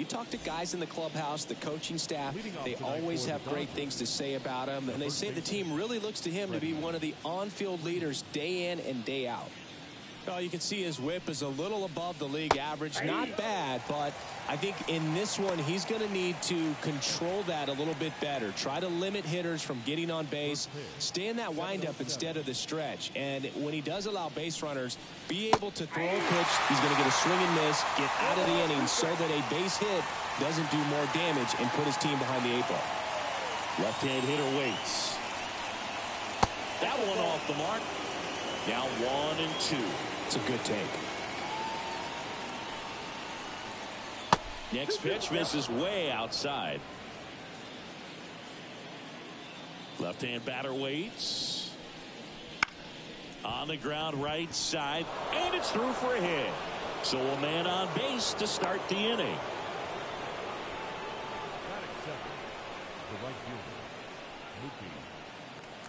you talk to guys in the clubhouse, the coaching staff, they always have great things to say about him. And they say the team really looks to him to be one of the on-field leaders day in and day out. Well, you can see his whip is a little above the league average. Not bad, but I think in this one, he's going to need to control that a little bit better. Try to limit hitters from getting on base. Stay in that windup instead of the stretch. And when he does allow base runners, be able to throw a pitch. He's going to get a swing and miss, get out of the inning so that a base hit doesn't do more damage and put his team behind the 8 ball. Left-hand hitter waits. That one off the mark. Now 1-2. It's a good take. Next pitch misses way outside. Left-hand batter waits. On the ground right side. And it's through for a hit. So a man on base to start the inning.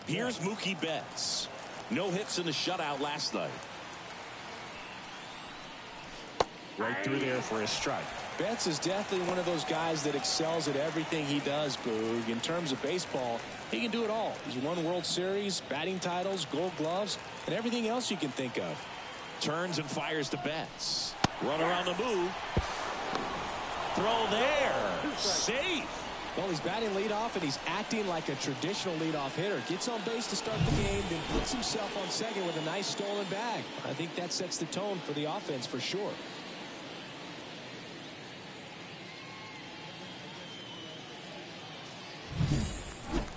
Here's Mookie Betts. No hits in the shutout last night. Right through there for a strike. Betts is definitely one of those guys that excels at everything he does, Boog. In terms of baseball, he can do it all. He's won World Series, batting titles, Gold Gloves, and everything else you can think of. Turns and fires to Betts. Runner on the move. Throw there. Safe. Well, he's batting leadoff, and he's acting like a traditional leadoff hitter. Gets on base to start the game, then puts himself on second with a nice stolen bag. I think that sets the tone for the offense for sure.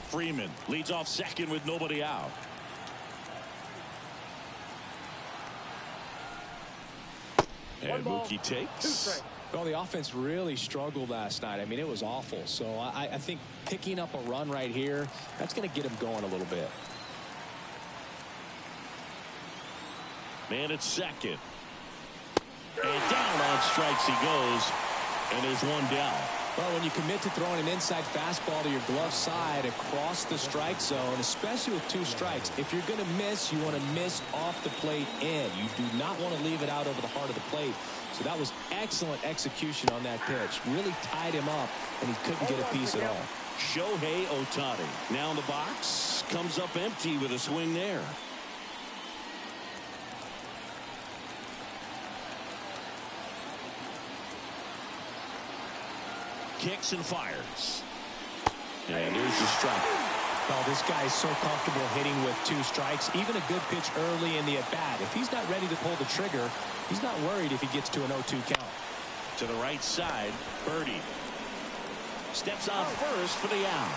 Freeman leads off second with nobody out. And Mookie takes. Well, the offense really struggled last night. I mean, it was awful. So I think picking up a run right here, that's going to get him going a little bit. Man at second. And down on strikes he goes. And there's one down. Well, when you commit to throwing an inside fastball to your glove side across the strike zone, especially with 2 strikes, if you're going to miss, you want to miss off the plate in. You do not want to leave it out over the heart of the plate. So that was excellent execution on that pitch. Really tied him up, and he couldn't get a piece at all. Shohei Ohtani now in the box. Comes up empty with a swing there. Kicks and fires. And there's the strike. Well, this guy is so comfortable hitting with 2 strikes. Even a good pitch early in the at-bat. If he's not ready to pull the trigger, he's not worried if he gets to an 0-2 count. To the right side, Birdie. Steps on first for the out.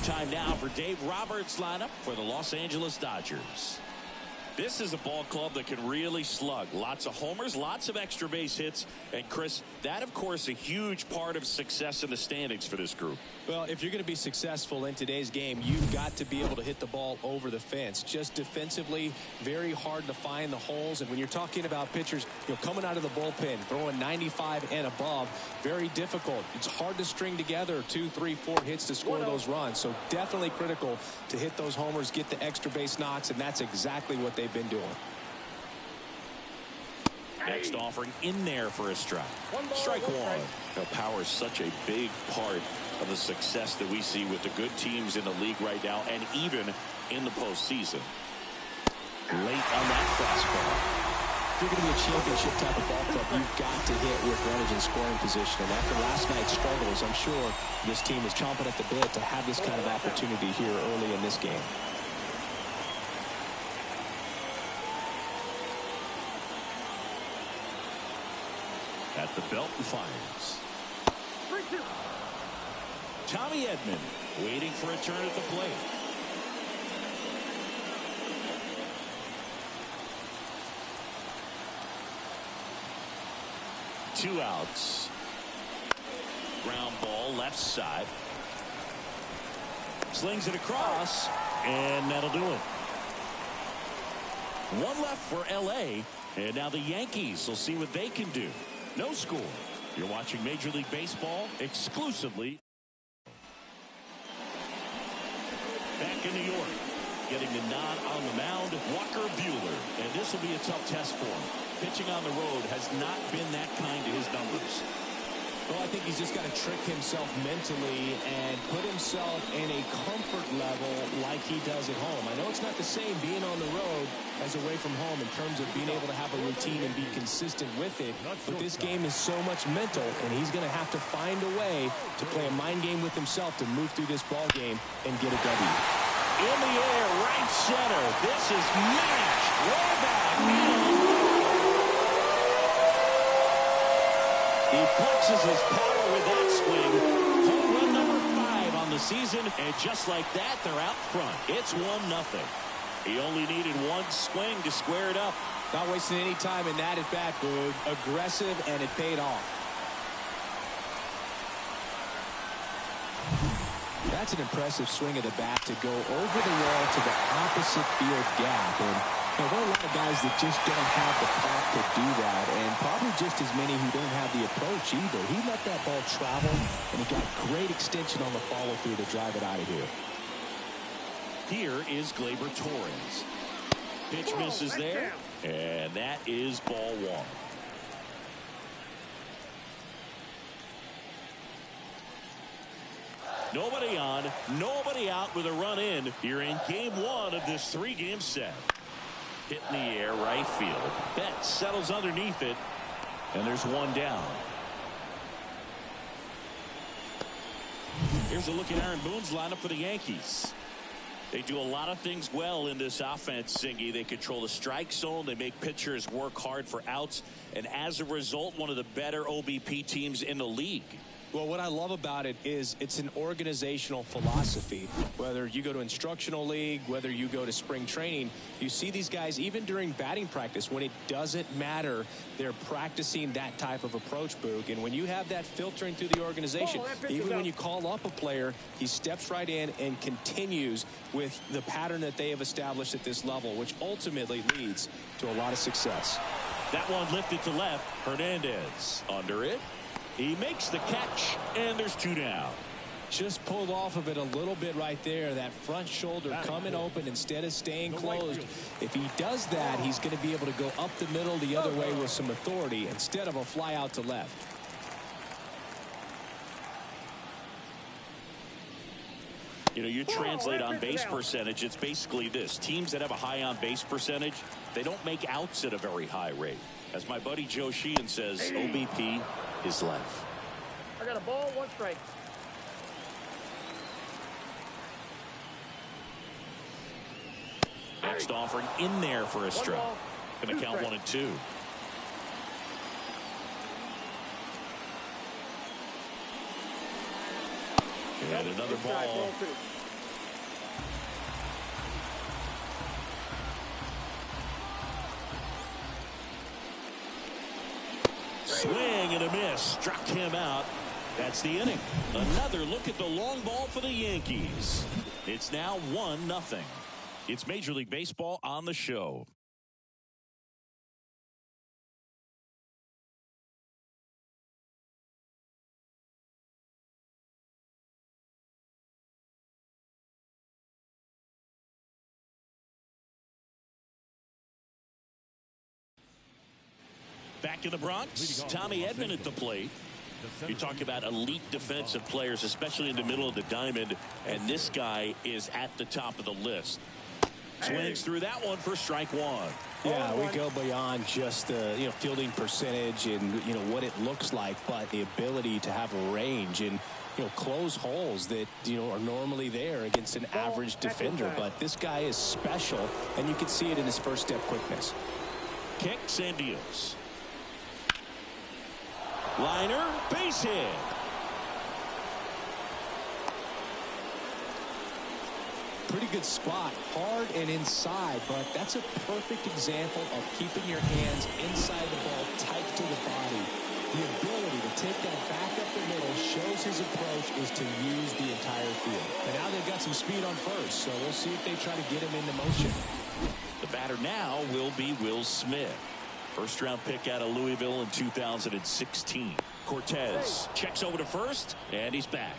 Time now for Dave Roberts' lineup for the Los Angeles Dodgers. This is a ball club that can really slug. Lots of homers, lots of extra base hits. And, Chris, that, of course, a huge part of success in the standings for this group. Well, if you're going to be successful in today's game, you've got to be able to hit the ball over the fence. Just defensively, very hard to find the holes. And when you're talking about pitchers, coming out of the bullpen, throwing 95 and above, very difficult. It's hard to string together 2, 3, 4 hits to score those runs. So definitely critical to hit those homers, get the extra base knocks, and that's exactly what they've been doing. Next offering in there for a strike. Strike one. Power is such a big part of the success that we see with the good teams in the league right now, and even in the postseason. Late on that fastball. If you're going to be a championship type of ball club, you've got to hit with runners in scoring position. And after last night's struggles, I'm sure this team is chomping at the bit to have this kind of opportunity here early in this game. At the belt and fires. Tommy Edman waiting for a turn at the plate. Two outs. Ground ball left side. Slings it across, and that'll do it. One left for LA, and now the Yankees will see what they can do. No score. You're watching Major League Baseball exclusively. Back in New York. getting the nod on the mound, Walker Buehler. And this will be a tough test for him. Pitching on the road has not been that kind to his numbers. Well, I think he's just got to trick himself mentally and put himself in a comfort level like he does at home. I know it's not the same being on the road as away from home in terms of being able to have a routine and be consistent with it. But this game is so much mental, and he's going to have to find a way to play a mind game with himself to move through this ball game and get a W. In the air, right center. This is matched. Way back. He flexes his power with that swing. Home run number 5 on the season. And just like that, they're out front. It's 1-0. He only needed one swing to square it up. Not wasting any time in that at bat, Boog. Aggressive, and it paid off. That's an impressive swing of the bat to go over the wall to the opposite field gap. And there are a lot of guys that just don't have the pop to do that, and probably just as many who don't have the approach either. He let that ball travel, and he got great extension on the follow-through to drive it out of here. Here is Gleyber Torres. Pitch misses there, and that is ball 1. Nobody on, nobody out with a run in here in game 1 of this 3-game set. Hit in the air, right field. Betts settles underneath it, and there's one down. Here's a look at Aaron Boone's lineup for the Yankees. They do a lot of things well in this offense, Singy. They control the strike zone. They make pitchers work hard for outs. And as a result, one of the better OBP teams in the league. Well, what I love about it is it's an organizational philosophy. Whether you go to instructional league, whether you go to spring training, you see these guys even during batting practice when it doesn't matter. They're practicing that type of approach, Boog. And when you have that filtering through the organization, even when you call up a player, he steps right in and continues with the pattern that they have established at this level, which ultimately leads to a lot of success. That one lifted to left. Hernandez under it. He makes the catch, and there's 2 down. Just pulled off of it a little bit right there. That front shoulder coming open instead of staying closed. If he does that, he's going to be able to go up the middle the other way with some authority instead of a fly out to left. You know, you translate on base percentage, it's basically this. Teams that have a high on base percentage, they don't make outs at a very high rate. As my buddy Joe Sheehan says, OBP is life. I got a ball, 1 strike. Next offering in there for a strike. Going to count 1 and 2. And another ball. Swing and a miss. Struck him out. That's the inning. Another look at the long ball for the Yankees. It's now 1-0. It's Major League Baseball on the show. Back in the Bronx, Tommy Edman at the plate. You talk about elite defensive players, especially in the middle of the diamond, and this guy is at the top of the list. Swings through that one for strike 1. Yeah, we go beyond just the fielding percentage and what it looks like, but the ability to have a range and close holes that are normally there against an average defender. But this guy is special, and you can see it in his first step quickness. Kicks and deals. Liner, base hit. Pretty good spot, hard and inside, but that's a perfect example of keeping your hands inside the ball, tight to the body. The ability to take that back up the middle shows his approach is to use the entire field. And now they've got some speed on first, so we'll see if they try to get him into motion. The batter now will be Will Smith. First round pick out of Louisville in 2016. Cortez checks over to first, and he's back.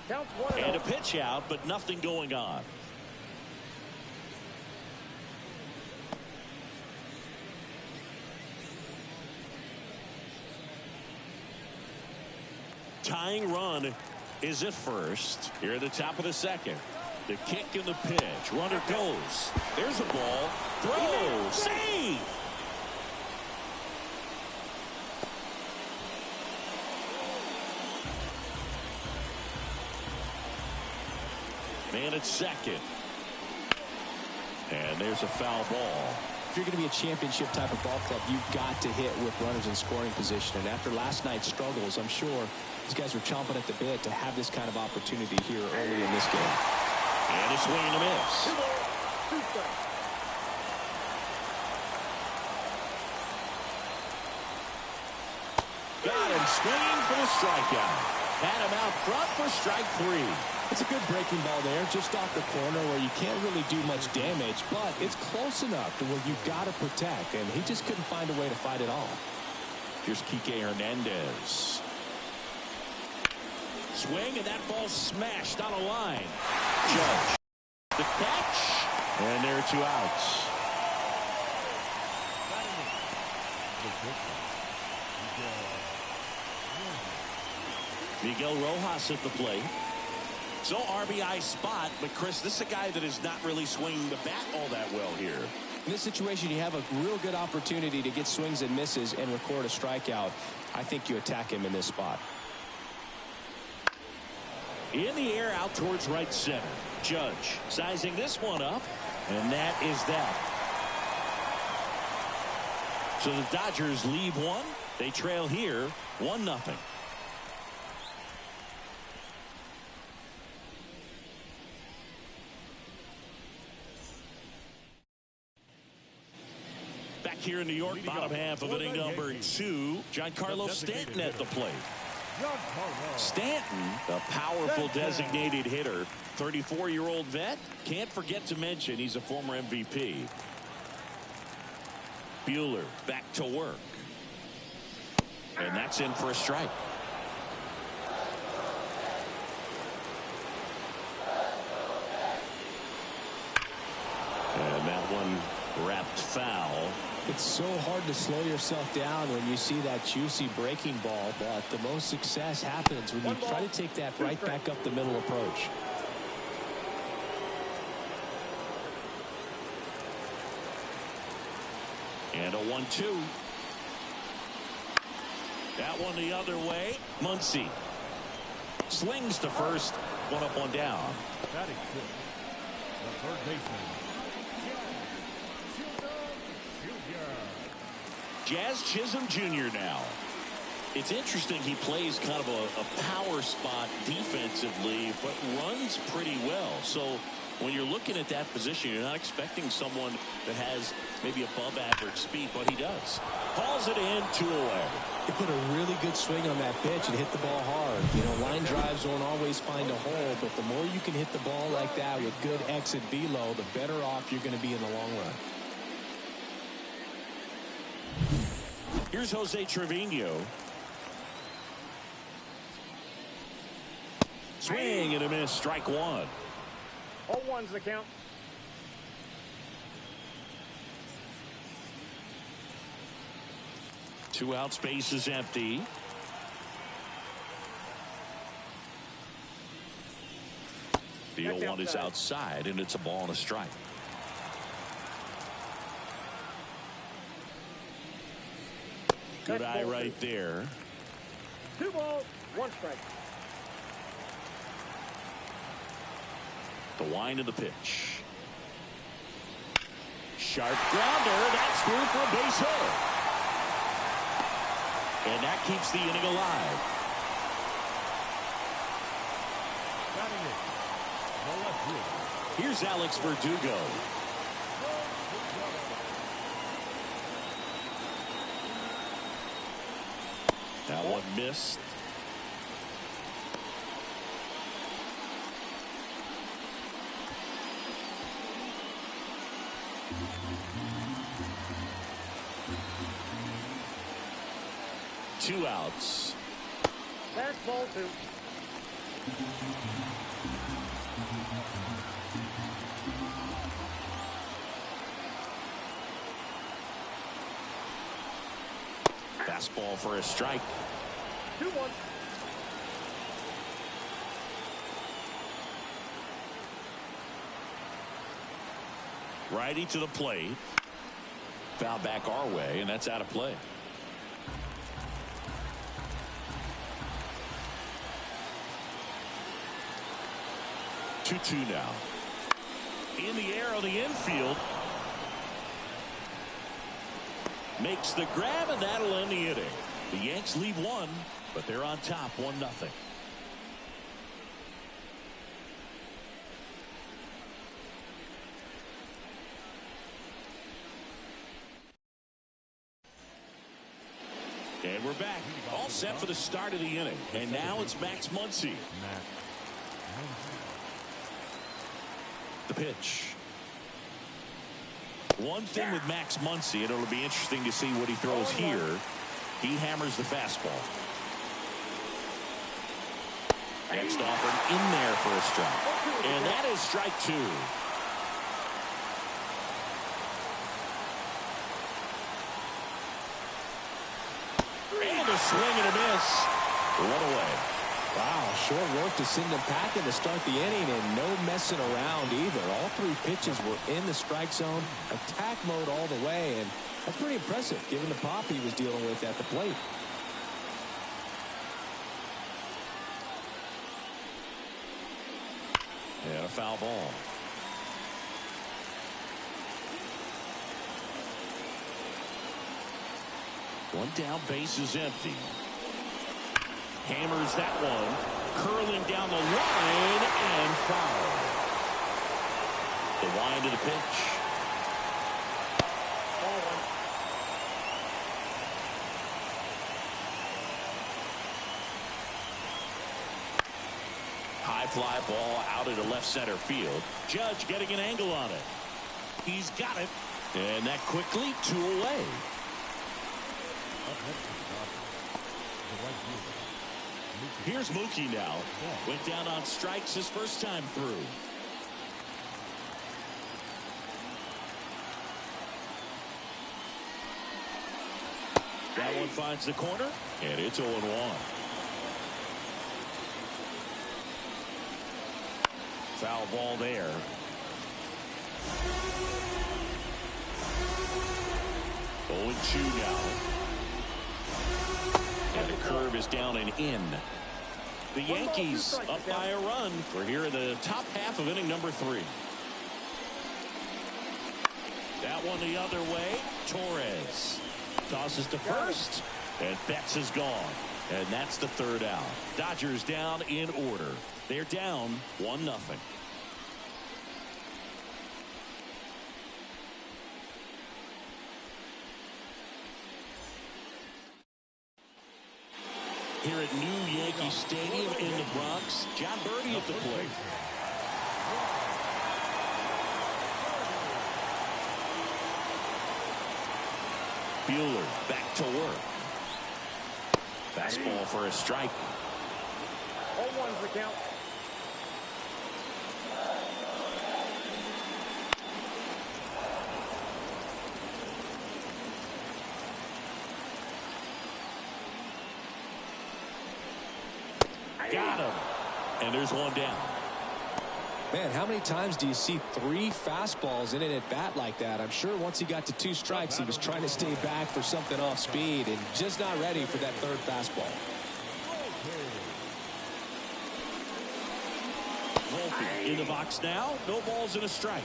Counts 1-0. And a pitch out, but nothing going on. Tying run is at first. Here at the top of the second. The kick and the pitch. Runner goes. There's a ball. Throw. Save. Man at second. And there's a foul ball. If you're going to be a championship type of ball club, you've got to hit with runners in scoring position. And after last night's struggles, I'm sure these guys were chomping at the bit to have this kind of opportunity here early in this game. And a swing and a miss. 2 strikes. Got him swinging for the strikeout. Had him out front for strike 3. It's a good breaking ball there, just off the corner where you can't really do much damage, but it's close enough to where you've got to protect, and he just couldn't find a way to fight it off. Here's Kike Hernandez. Swing, and that ball smashed on a line. Judge. The catch. And there are 2 outs. Miguel Rojas at the plate. So RBI spot, but Chris, this is a guy that is not really swinging the bat all that well here. In this situation, you have a real good opportunity to get swings and misses and record a strikeout. I think you attack him in this spot. In the air, out towards right center. Judge sizing this one up, and that is that. So the Dodgers leave one. They trail here 1-0. Back here in New York, bottom half of inning number 2. Giancarlo Stanton at the plate. Stanton, a powerful designated hitter, 34-year-old vet. Can't forget to mention he's a former MVP. Buehler back to work. And that's in for a strike. And that one wrapped foul. It's so hard to slow yourself down when you see that juicy breaking ball, but the most success happens when you try to take that right back up the middle approach. And a 1-2. That one the other way. Muncy slings to first. 1 up, 1 down. That is good. The third baseman. Jazz Chisholm Jr. now. It's interesting he plays kind of a power spot defensively, but runs pretty well. So when you're looking at that position, you're not expecting someone that has maybe above average speed, but he does. Hauls it in, 2 away. He put a really good swing on that pitch and hit the ball hard. You know, line drives won't always find a hole, but the more you can hit the ball like that with good exit velo, the better off you're going to be in the long run. Here's Jose Trevino. Swing and a miss, strike 1. 0-1's the count. Two outs, base is empty. The 0-1 is outside, and it's a ball and a strike. Good eye right there. 2 balls, 1 strike. The wind of the pitch. Sharp grounder. That's through for a base hit. And that keeps the inning alive. Here's Alex Verdugo. That one missed. Two outs. That's ball 2. Fastball for a strike. 2-1. Righty to the plate. Foul back our way, and that's out of play. Two now. In the air on the infield. Makes the grab, and that'll end the inning. The Yanks leave one, but they're on top 1-0. And we're back. All set for the start of the inning. And now it's Max Muncy. The pitch. One thing with Max Muncy, and it'll be interesting to see what he throws here. He hammers the fastball. Next offer in there for a strike. And that is strike 2. And a swing and a miss. One away. Wow, short work to send them packing to start the inning, and no messing around either. All 3 pitches were in the strike zone, attack mode all the way, and that's pretty impressive given the pop he was dealing with at the plate. And a foul ball. One down, base is empty. Hammers that one. Curling down the line and foul. The wind of the pitch. Ball 1. High fly ball out into left center field. Judge getting an angle on it. He's got it. And that quickly 2 away. Here's Mookie now. Went down on strikes his first time through. That one finds the corner, and it's 0-1. Foul ball there. Oh, 2 now. And the curve is down and in. The Yankees up by a run. We're here in the top half of inning number 3. That one the other way. Torres tosses to first, and Betts is gone. And that's the 3rd out. Dodgers down in order. They're down 1-0. Here at New Yankee Stadium in the Bronx, John Birdie at the plate. Bueller back to work. Fastball for a strike. 0-1's the count. Got him. And there's one down. Man, how many times do you see 3 fastballs in an at-bat like that? I'm sure once he got to 2 strikes, he was trying to stay back for something off speed and just not ready for that 3rd fastball. Volpe in the box now. No balls and a strike.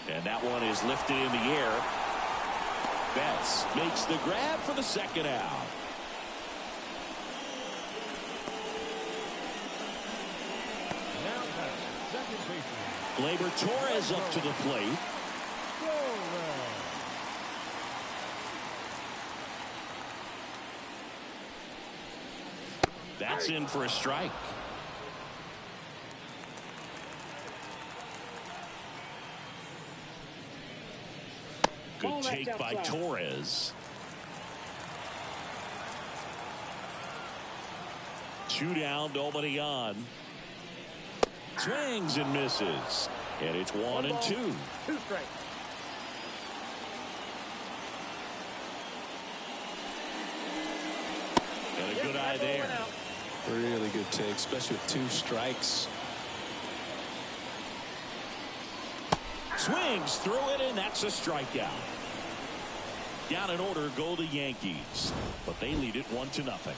And that one is lifted in the air. Betts makes the grab for the 2nd out. Gleyber Torres up to the plate. That's in for a strike. Good take by Torres. 2 down, nobody on. Swings and misses. And it's 1-2. 2 strikes. And a good eye there. Really good take, especially with 2 strikes. Swings through it, and that's a strikeout. Down in order go the Yankees, but they lead it 1-0.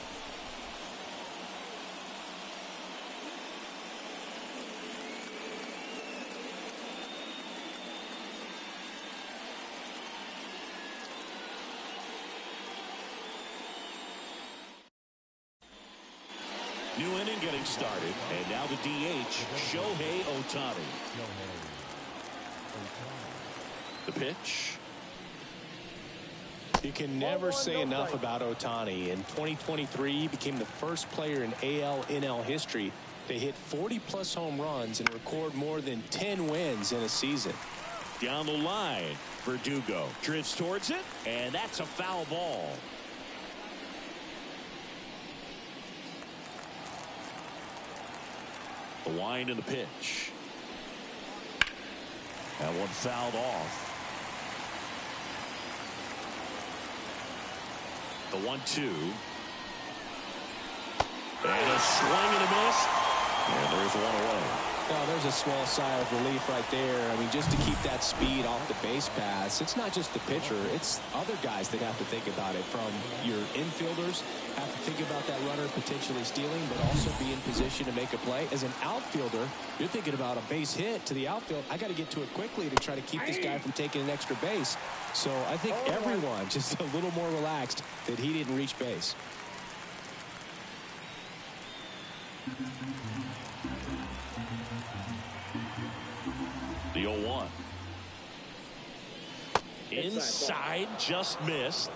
New inning getting started, and now the DH, Shohei Ohtani. The pitch. You can never say enough about Ohtani. In 2023, he became the first player in AL/NL history to hit 40-plus home runs and record more than 10 wins in a season. Down the line, Verdugo drifts towards it, and that's a foul ball. The wind and the pitch. That one fouled off. The 1-2. And a swing and a miss. And there's one away. Well, there's a small sigh of relief right there. I mean, just to keep that speed off the base pass, it's not just the pitcher, it's other guys that have to think about it. From your infielders have to think about that runner potentially stealing, but also be in position to make a play. As an outfielder, you're thinking about a base hit to the outfield. I got to get to it quickly to try to keep this guy from taking an extra base. So I think everyone just a little more relaxed that he didn't reach base. The 0-1. Inside, just missed.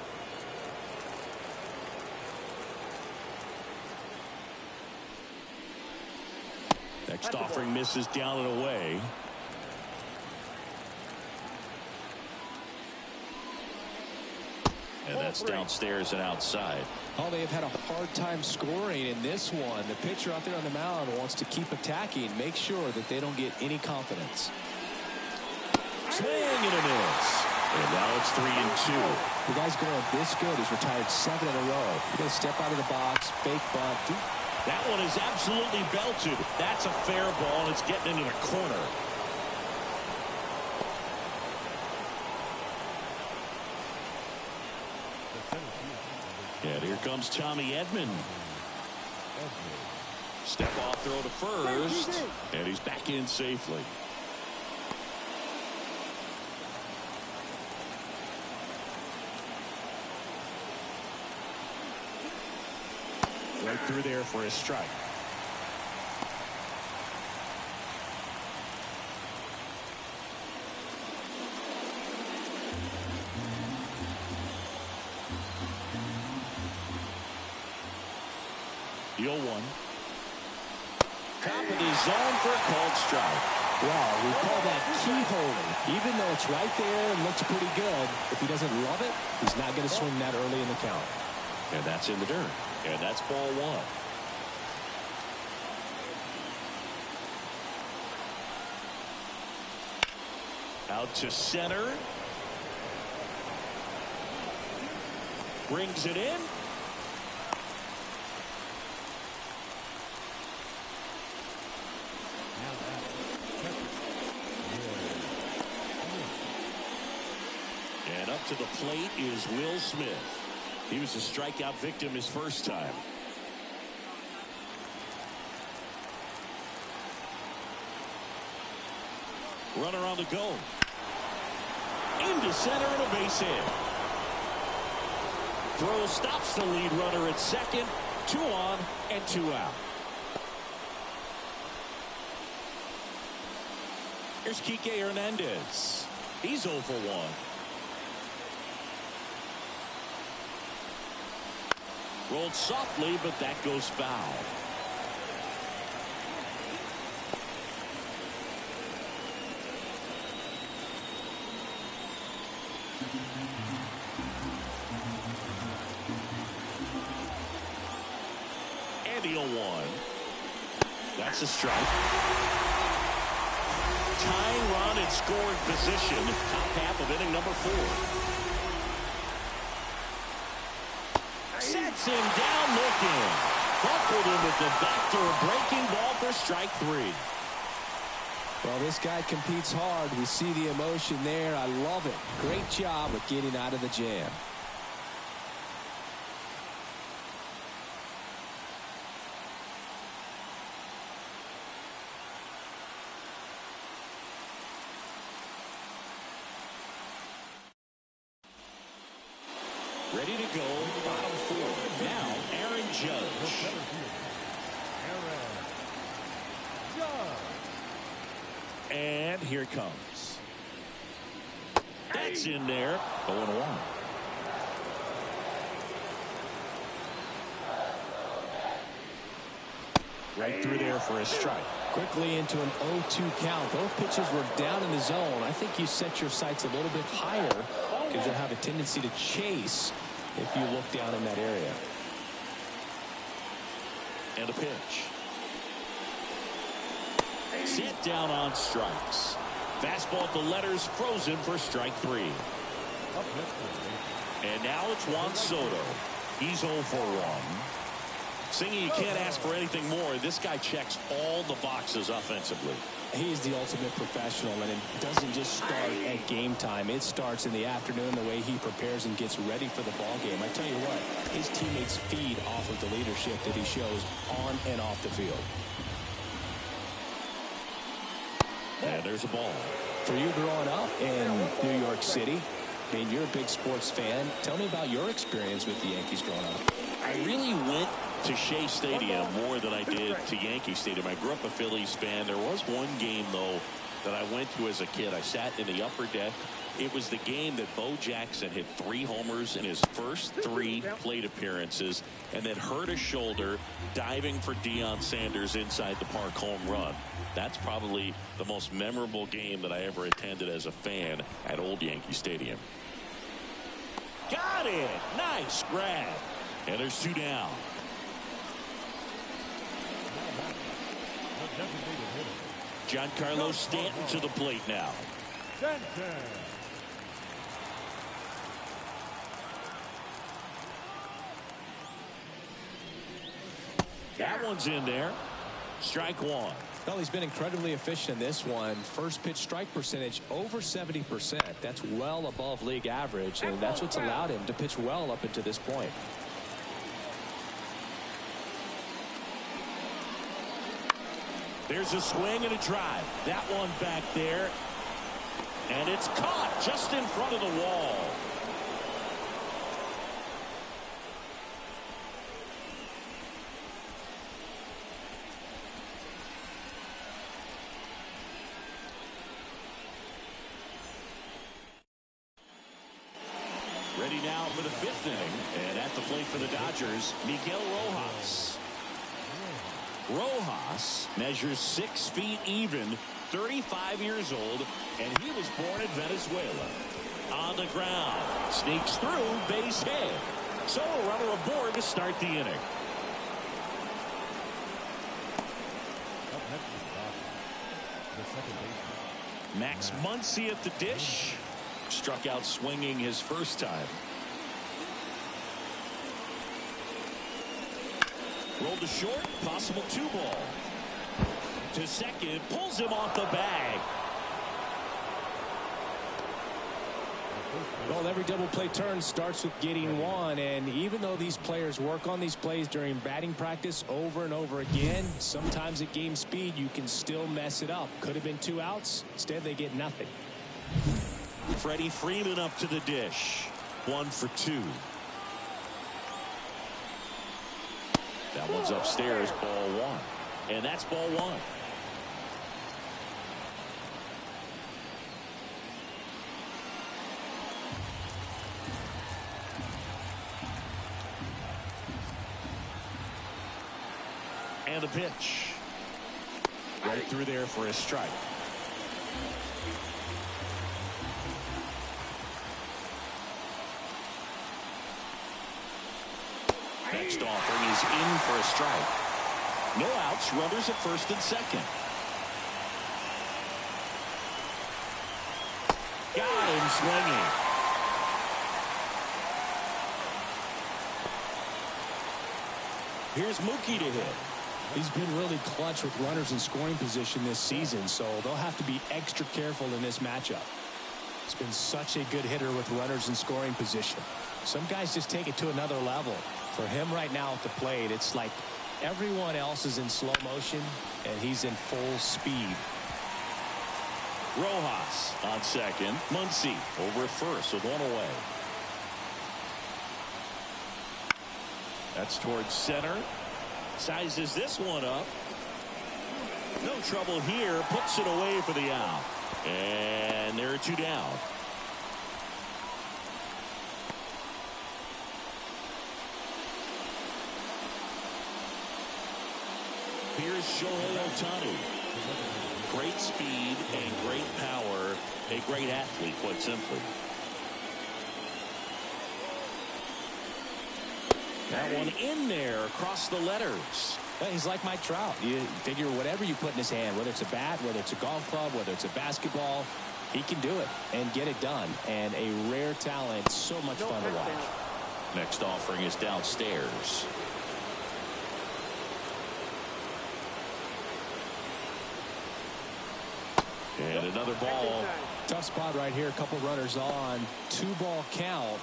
Next offering misses down and away. And that's downstairs and outside. Oh, they have had a hard time scoring in this one. The pitcher out there on the mound wants to keep attacking, make sure that they don't get any confidence. Swing and a miss. And now it's 3-2. The guy's going this good. He's retired 7 in a row. You got to step out of the box, fake bunt. That one is absolutely belted. That's a fair ball, and it's getting into the corner. And here comes Tommy Edman. Step off throw to first, and he's back in safely. Right through there for a strike. The 0-1. Top of the zone for a called strike. Wow, we call that keyholing. Even though it's right there and looks pretty good, if he doesn't love it, he's not going to swing that early in the count. And that's in the dirt. And that's ball 1. Out to center. Brings it in. And up to the plate is Will Smith. He was a strikeout victim his first time. Runner on the go. Into center and a base hit. Throw stops the lead runner at second. 2 on and 2 out. Here's Kike Hernandez. He's 0 for 1. Rolled softly, but that goes foul. And the 0-1. That's a strike. Tying run in scoring position. Top half of inning number 4. Sets him down looking. Buckled him with the backdoor breaking ball for strike 3. Well, this guy competes hard. We see the emotion there. I love it. Great job of getting out of the jam. Ready to go, bottom 4. Now, Aaron Judge. And here it comes. That's in there. 0-1. Right through there for a strike. Quickly into an 0-2 count. Those pitches were down in the zone. I think you set your sights a little bit higher because you'll have a tendency to chase if you look down in that area. And a pitch. Sit down on strikes. Fastball at the letters, frozen for strike 3. And now it's Juan Soto. He's 0 for 1. Singy, you can't ask for anything more. This guy checks all the boxes offensively. He's the ultimate professional, and it doesn't just start at game time. It starts in the afternoon, the way he prepares and gets ready for the ball game. I tell you what, his teammates feed off of the leadership that he shows on and off the field. And there's a ball. For you growing up in New York City, I mean, you're a big sports fan. Tell me about your experience with the Yankees growing up. I really went to Shea Stadium more than I did to Yankee Stadium. I grew up a Phillies fan. There was one game, though, that I went to as a kid. I sat in the upper deck. It was the game that Bo Jackson hit 3 homers in his first 3 plate appearances and then hurt his shoulder diving for Deion Sanders inside the park home run. That's probably the most memorable game that I ever attended as a fan at Old Yankee Stadium. Got it. Nice grab. And there's 2 down. Giancarlo Stanton to the plate now. That one's in there. Strike 1. Well, he's been incredibly efficient in this one. First pitch strike percentage over 70%. That's well above league average, and that's what's allowed him to pitch well up until this point. There's a swing and a drive. That one back there. And it's caught just in front of the wall. Ready now for the 5th inning. And at the plate for the Dodgers, Miguel Rojas. Rojas measures 6 feet even, 35 years old, and he was born in Venezuela. On the ground, sneaks through, base hit. So a runner aboard to start the inning. Max Muncy at the dish. Struck out swinging his first time. Rolled to short, possible 2-ball. To second, pulls him off the bag. Well, every double play turn starts with getting one, and even though these players work on these plays during batting practice over and over again, sometimes at game speed you can still mess it up. Could have been 2 outs. Instead, they get nothing. Freddie Freeman up to the dish. 1 for 2. That one's upstairs, ball 1. And that's ball 1. And a pitch. Right through there for a strike. Next offering is in for a strike. No outs, runners at first and second. Got him swinging. Here's Mookie to hit. He's been really clutch with runners in scoring position this season, so they'll have to be extra careful in this matchup. He's been such a good hitter with runners in scoring position. Some guys just take it to another level. For him right now at the plate, it's like everyone else is in slow motion, and he's in full speed. Rojas on second. Muncy over at first with one away. That's towards center. Sizes this one up. No trouble here. Puts it away for the out. And there are two down. Here's Shohei Ohtani. Great speed and great power. A great athlete, quite simply. That one in there across the letters. He's like Mike Trout. You figure whatever you put in his hand, whether it's a bat, whether it's a golf club, whether it's a basketball, he can do it and get it done. And a rare talent, so much fun to watch. Next offering is downstairs. And another ball. Tough spot right here. A couple runners on. 2-ball count.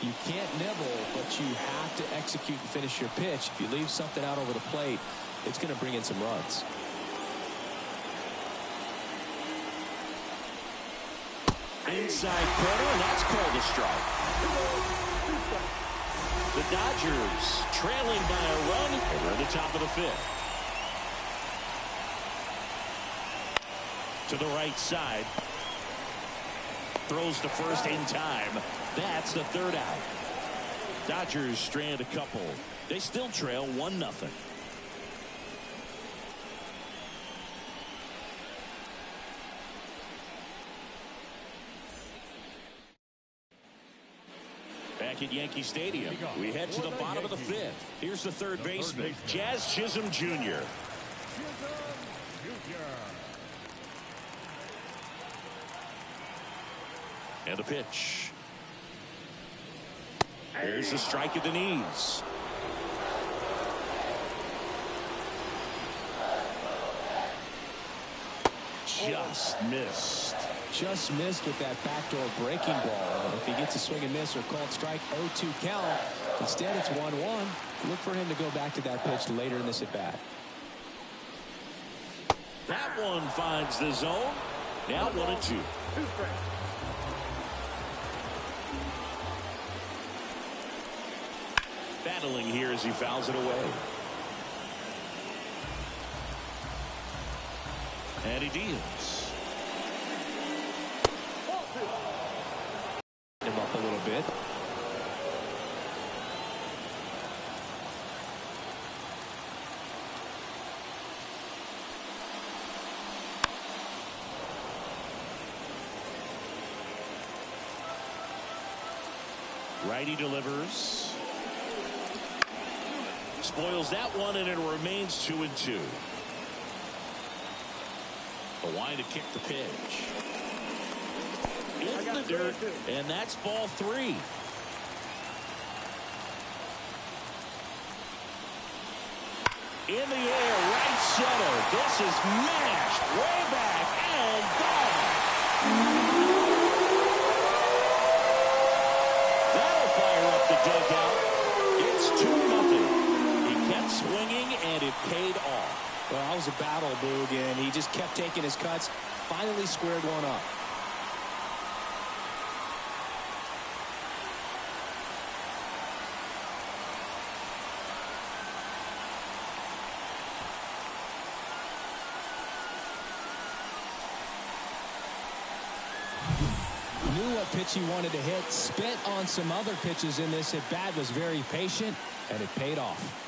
You can't nibble, but you have to execute and finish your pitch. If you leave something out over the plate, it's going to bring in some runs. Inside corner, and that's called a strike. The Dodgers trailing by a run, and we're at the top of the fifth. To the right side. Throws to first in time. That's the third out. Dodgers strand a couple. They still trail 1-0. Back at Yankee Stadium, we head to the bottom of the fifth. Here's the third baseman, Jazz Chisholm Jr. And a pitch. Here's a strike at the knees. Just missed. Just missed with that backdoor breaking ball. If he gets a swing and miss or called strike, 0-2 count. Instead, it's 1-1. Look for him to go back to that pitch later in this at bat. That one finds the zone. Now 1-2. Battling here as he fouls it away. And he deals. Him up a little bit. Righty delivers. Spoils that one, and it remains 2-2. A wind to kick the pitch. In the dirt, and that's ball 3. In the air, right center. This is mashed way back and gone. That'll fire up the dugout. It's 2-0. Swinging, and it paid off. Well, that was a battle, Boog, and he just kept taking his cuts. Finally squared one up. Knew what pitch he wanted to hit. Spent on some other pitches in this at bat. Was very patient, and it paid off.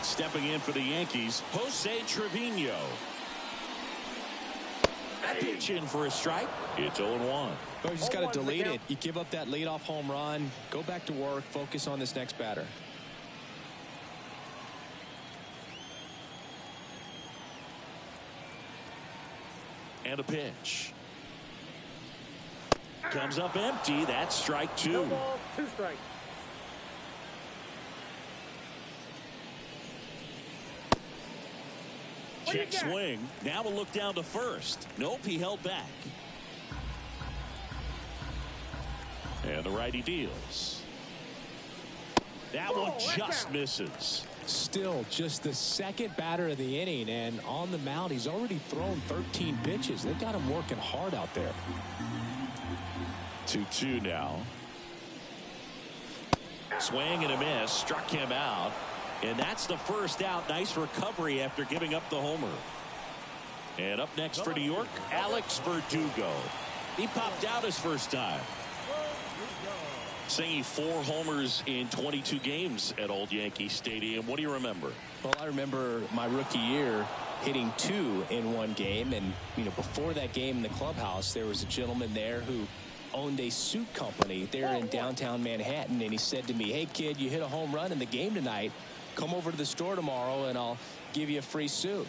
Stepping in for the Yankees, Jose Trevino. That pitch in for a strike. It's 0-1. Well, you just got to delete it. You give up that leadoff home run. Go back to work. Focus on this next batter. And a pitch. Comes up empty. That's strike 2. No ball, 2 strikes. Check swing. Now a look down to first. Nope, he held back. And the righty deals. That one just misses. Still just the second batter of the inning, and on the mound he's already thrown 13 pitches. They've got him working hard out there. 2-2 now. Swing and a miss. Struck him out. And that's the first out. Nice recovery after giving up the homer. And up next for New York, Alex Verdugo. He popped out his first time. Singing 4 homers in 22 games at Old Yankee Stadium. What do you remember? Well, I remember my rookie year hitting 2 in one game. And, you know, before that game in the clubhouse, there was a gentleman there who owned a suit company there in downtown Manhattan. And he said to me, hey, kid, you hit a home run in the game tonight. Come over to the store tomorrow and I'll give you a free suit.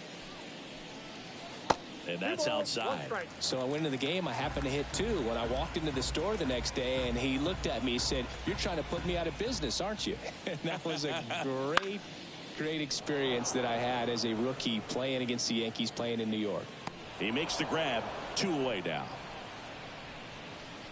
And that's outside. So I went into the game. I happened to hit 2. When I walked into the store the next day, and he looked at me, he said, you're trying to put me out of business, aren't you? And that was a great experience that I had as a rookie playing against the Yankees, playing in New York. He makes the grab. 2 away now.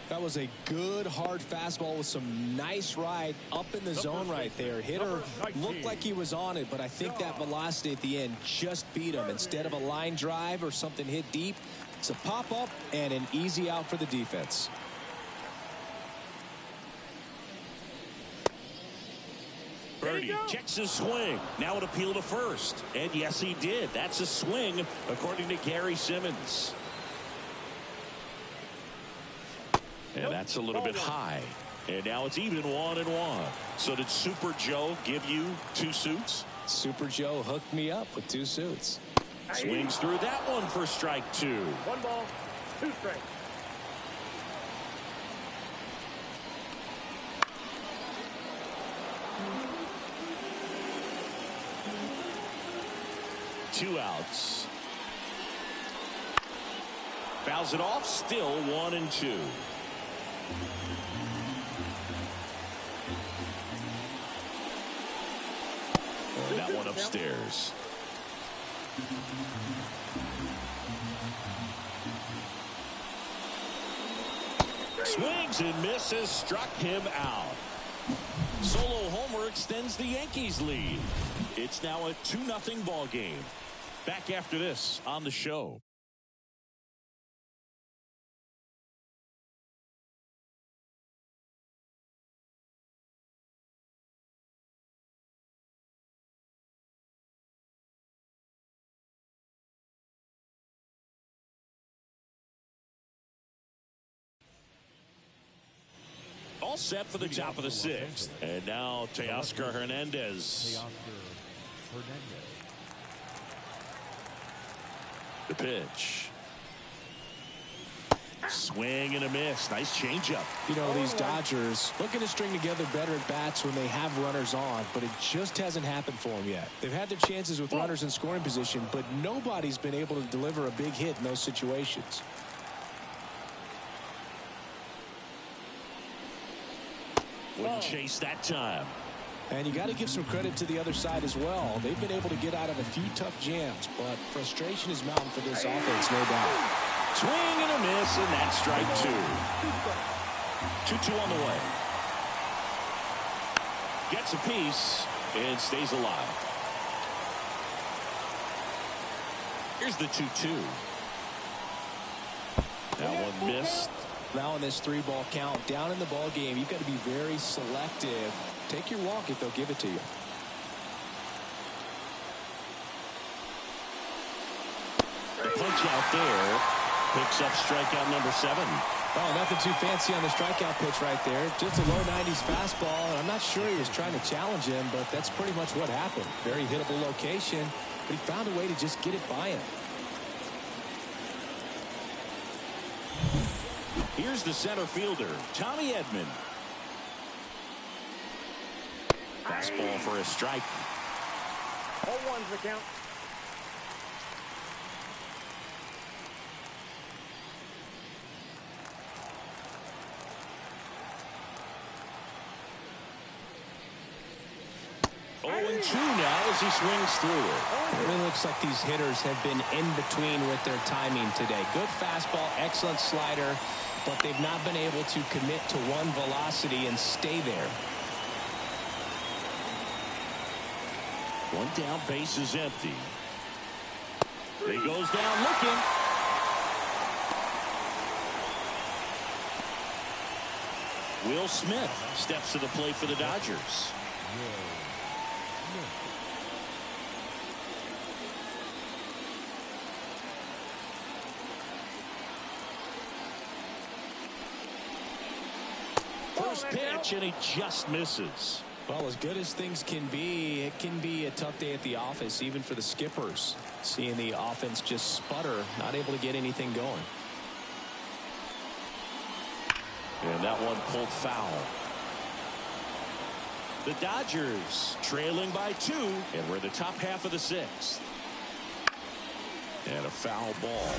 That was a good hard fastball with some nice ride up in the zone right there. Hitter looked like he was on it, but I think that velocity at the end just beat him. Instead of a line drive or something hit deep, it's a pop up and an easy out for the defense. Birdie checks his swing. Now an appeal to first. And yes, he did. That's a swing, according to Gary Simmons. And that's a little bit high. And now it's even 1-1. So did Super Joe give you 2 suits? Super Joe hooked me up with 2 suits. Swings through that one for strike 2. 1 ball, 2 strikes. Two outs. Fouls it off. Still 1-2. That one upstairs. Swings and misses. Struck him out. Solo homer extends the Yankees lead. It's now a 2-0 ball game. Back after this on the show. All set for the top of the 6th. And now Teoscar Hernandez. The pitch. Swing and a miss. Nice changeup. You know, these Dodgers looking to string together better at bats when they have runners on, but it just hasn't happened for them yet. They've had their chances with runners in scoring position, but nobody's been able to deliver a big hit in those situations. Wouldn't chase that time. And you got to give some credit to the other side as well. They've been able to get out of a few tough jams, but frustration is mounting for this offense, no doubt. Swing and a miss, and that's strike 2. 2-2 on the way. Gets a piece and stays alive. Here's the 2-2. That one missed. Now in this 3-ball count, down in the ball game, you've got to be very selective. Take your walk if they'll give it to you. The punch out there picks up strikeout number 7. Oh, nothing too fancy on the strikeout pitch right there. Just a low 90s fastball. And I'm not sure he was trying to challenge him, but that's pretty much what happened. Very hittable location, but he found a way to just get it by him. Here's the center fielder, Tommy Edman. Fastball for a strike. 0-1's the count. And 2 now as he swings through it. It really looks like these hitters have been in between with their timing today. Good fastball, excellent slider, but they've not been able to commit to one velocity and stay there. One down, base is empty. He goes down looking. Will Smith steps to the plate for the Dodgers. First pitch, and he just misses. Well, as good as things can be, it can be a tough day at the office, even for the skippers. Seeing the offense just sputter, not able to get anything going. And that one pulled foul. The Dodgers trailing by 2, and we're in the top half of the 6th. And a foul ball.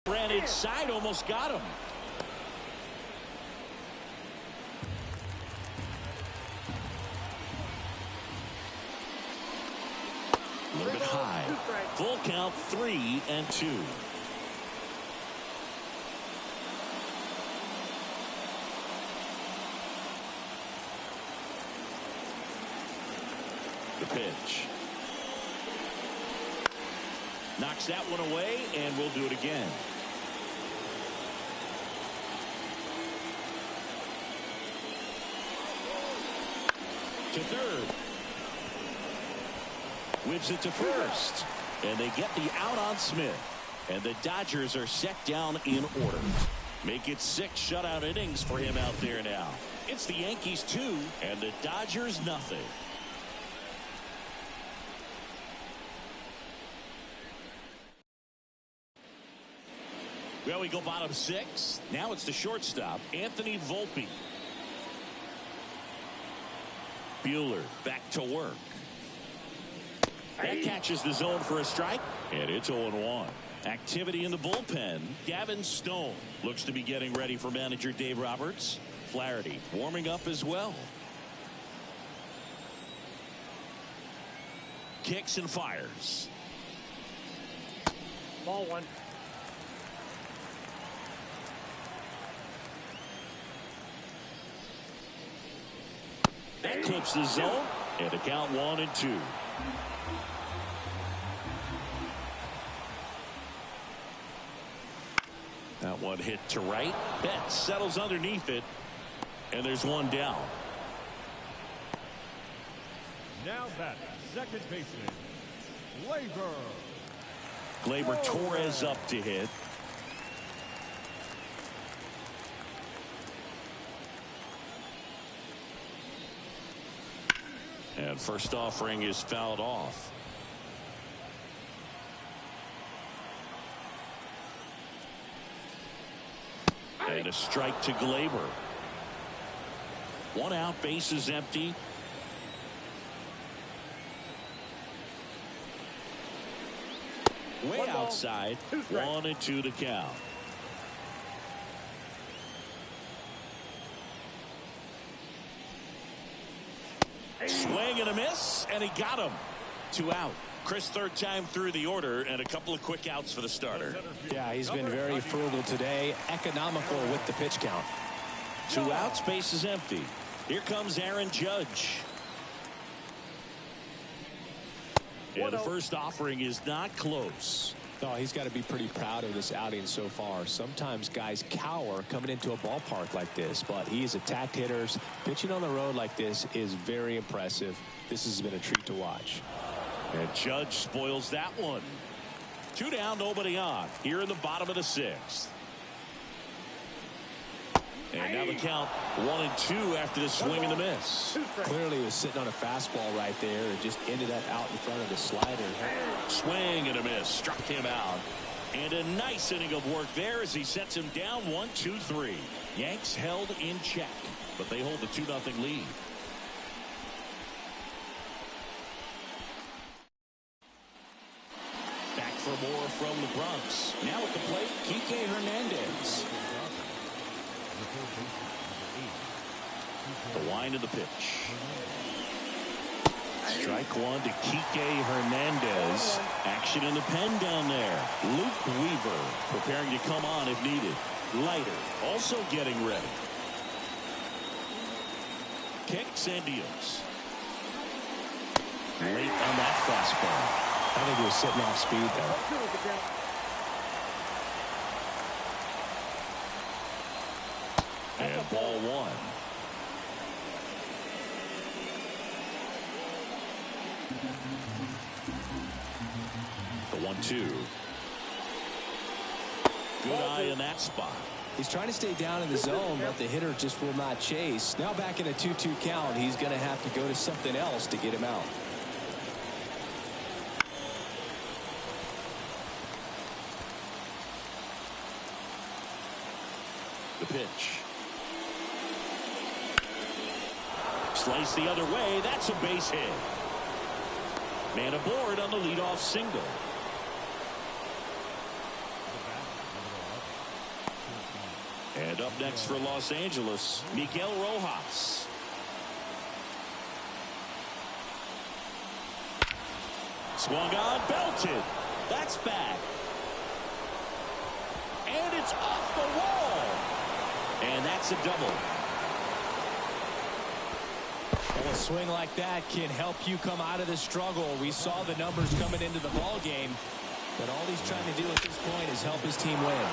Ran inside, almost got him. A little bit high. Full count, 3-2. The pitch. Knocks that one away, and we'll do it again. To third. Whips it to first. And they get the out on Smith. And the Dodgers are set down in order. Make it 6 shutout innings for him out there now. It's the Yankees 2 and the Dodgers nothing. Well, we go bottom 6. Now it's the shortstop, Anthony Volpe. Buehler back to work. That catches the zone for a strike, and it's 0-1. Activity in the bullpen. Gavin Stone looks to be getting ready for manager Dave Roberts. Flaherty warming up as well. Kicks and fires. Ball 1. That clips the zone, and a count 1-2. That one hit to right. Betts settles underneath it, and there's one down. Now back, second baseman, Gleyber Torres up to hit. And first offering is fouled off. And a strike to Gleyber. One out, base is empty. Way outside. 1-2 to count. Swing and a miss, and he got him. 2 out. Chris, third time through the order, and a couple of quick outs for the starter. Yeah, he's been very frugal today, economical with the pitch count. 2 outs, base is empty. Here comes Aaron Judge. And the first offering is not close. Oh, he's got to be pretty proud of this outing so far. Sometimes guys cower coming into a ballpark like this, but he has attacked hitters. Pitching on the road like this is very impressive. This has been a treat to watch. And Judge spoils that one. 2 down, nobody on. Here in the bottom of the 6th. And now the count 1-2 after the swing and the miss. Clearly he was sitting on a fastball right there. It just ended up out in front of the slider. Swing and a miss. Struck him out. And a nice inning of work there as he sets him down 1-2-3. Yanks held in check, but they hold the 2-0 lead. Back for more from the Bronx. Now at the plate, Kike Hernandez. The wind of the pitch. Strike one to Kike Hernandez. Action in the pen down there. Luke Weaver preparing to come on if needed. Leiter also getting ready. Kicks and deals. Late on that fastball. I think he was sitting off speed there. And ball one. The 1-2. Good eye in that spot. He's trying to stay down in the zone, but the hitter just will not chase. Now back in a 2-2 count, he's going to have to go to something else to get him out. The pitch. Slice the other way. That's a base hit. Man aboard on the leadoff single. And up next for Los Angeles, Miguel Rojas. Swung on, belted. That's back. And it's off the wall. And that's a double. Well, a swing like that can help you come out of the struggle. We saw the numbers coming into the ball game, but all he's trying to do at this point is help his team win.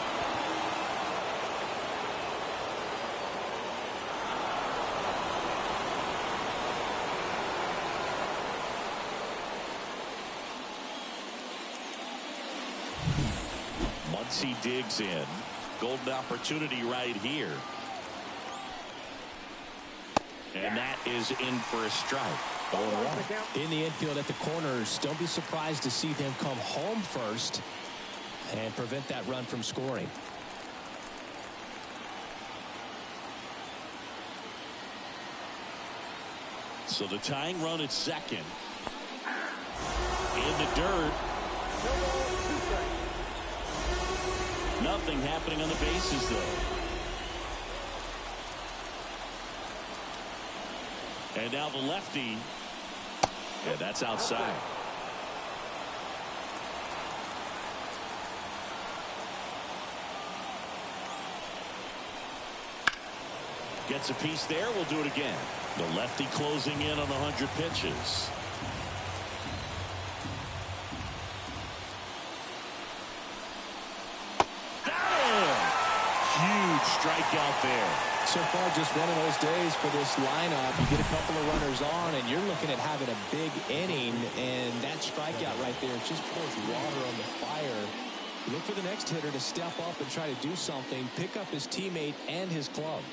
Muncy digs in. Golden opportunity right here. And that is in for a strike. In the infield at the corners, don't be surprised to see them come home first and prevent that run from scoring. So the tying run at second. In the dirt. Nothing happening on the bases, though. And now the lefty. And that's outside. Gets a piece there. We'll do it again. The lefty closing in on 100 pitches. Huge strikeout there. So far, just one of those days for this lineup. You get a couple of runners on, and you're looking at having a big inning, and that strikeout right there just pours water on the fire. You look for the next hitter to step up and try to do something, pick up his teammate and his club.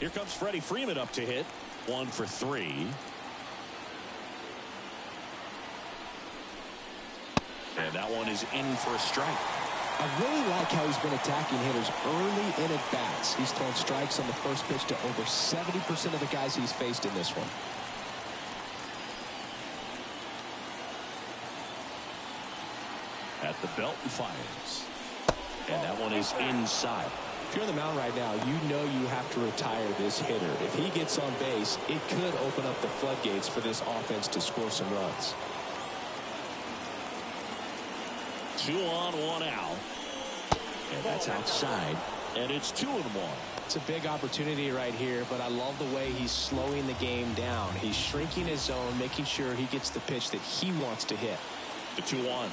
Here comes Freddie Freeman up to hit. 1 for 3. And that one is in for a strike. I really like how he's been attacking hitters early in at bats. He's thrown strikes on the first pitch to over 70% of the guys he's faced in this one. At the belt and fires. And that one is inside. If you're on the mound right now, you know you have to retire this hitter. If he gets on base, it could open up the floodgates for this offense to score some runs. 2 on, 1 out. And that's outside. And it's 2-1. It's a big opportunity right here, but I love the way he's slowing the game down. He's shrinking his zone, making sure he gets the pitch that he wants to hit. The 2-1.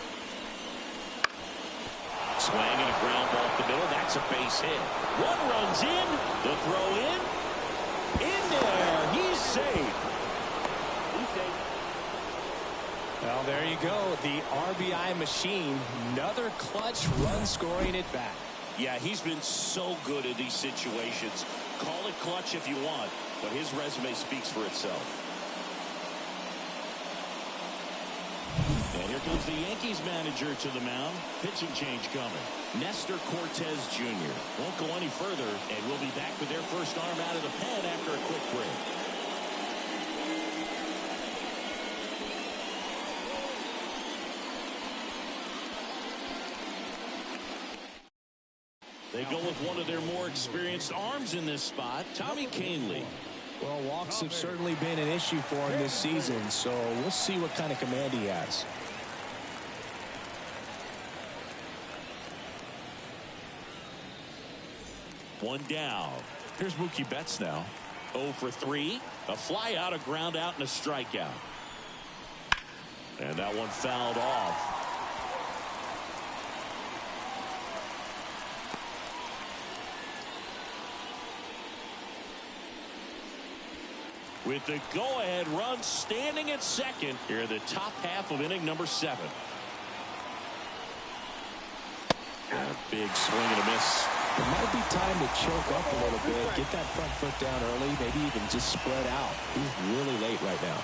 Swing and a ground ball up the middle. That's a base hit. One runs in. The throw in. In there. He's safe. Well, there you go. The RBI machine. Another clutch run scoring at bat. Yeah, he's been so good in these situations. Call it clutch if you want, but his resume speaks for itself. And here comes the Yankees manager to the mound. Pitching change coming. Nestor Cortez Jr. won't go any further, and we'll be back with their first arm out of the pen after a quick break. They go with one of their more experienced arms in this spot, Tommy Kahnle. Well, walks have certainly been an issue for him this season, so we'll see what kind of command he has. One down. Here's Mookie Betts now. 0 for 3. A fly out, a ground out, and a strikeout. And that one fouled off. With the go-ahead run standing at second here in the top half of inning number 7. And a big swing and a miss. It might be time to choke up a little bit, get that front foot down early, maybe even just spread out. He's really late right now.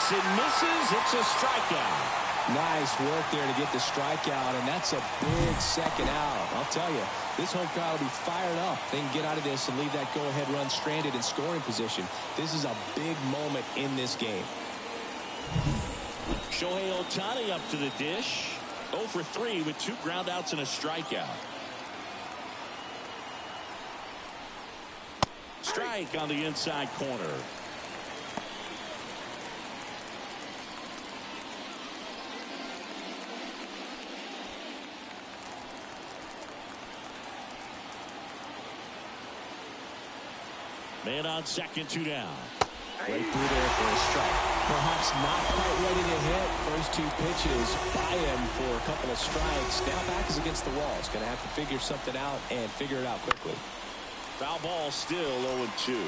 And misses. It's a strikeout. Nice work there to get the strikeout, and that's a big second out. I'll tell you, this home crowd will be fired up. They can get out of this and leave that go-ahead run stranded in scoring position. This is a big moment in this game. Shohei Ohtani up to the dish. 0 for 3 with 2 ground outs and a strikeout. Strike on the inside corner. Man on second, 2 down. Right through there for a strike. Perhaps not quite ready to hit. First 2 pitches by him for a couple of strikes. Now back is against the wall. He's going to have to figure something out and figure it out quickly. Foul ball still 0-2.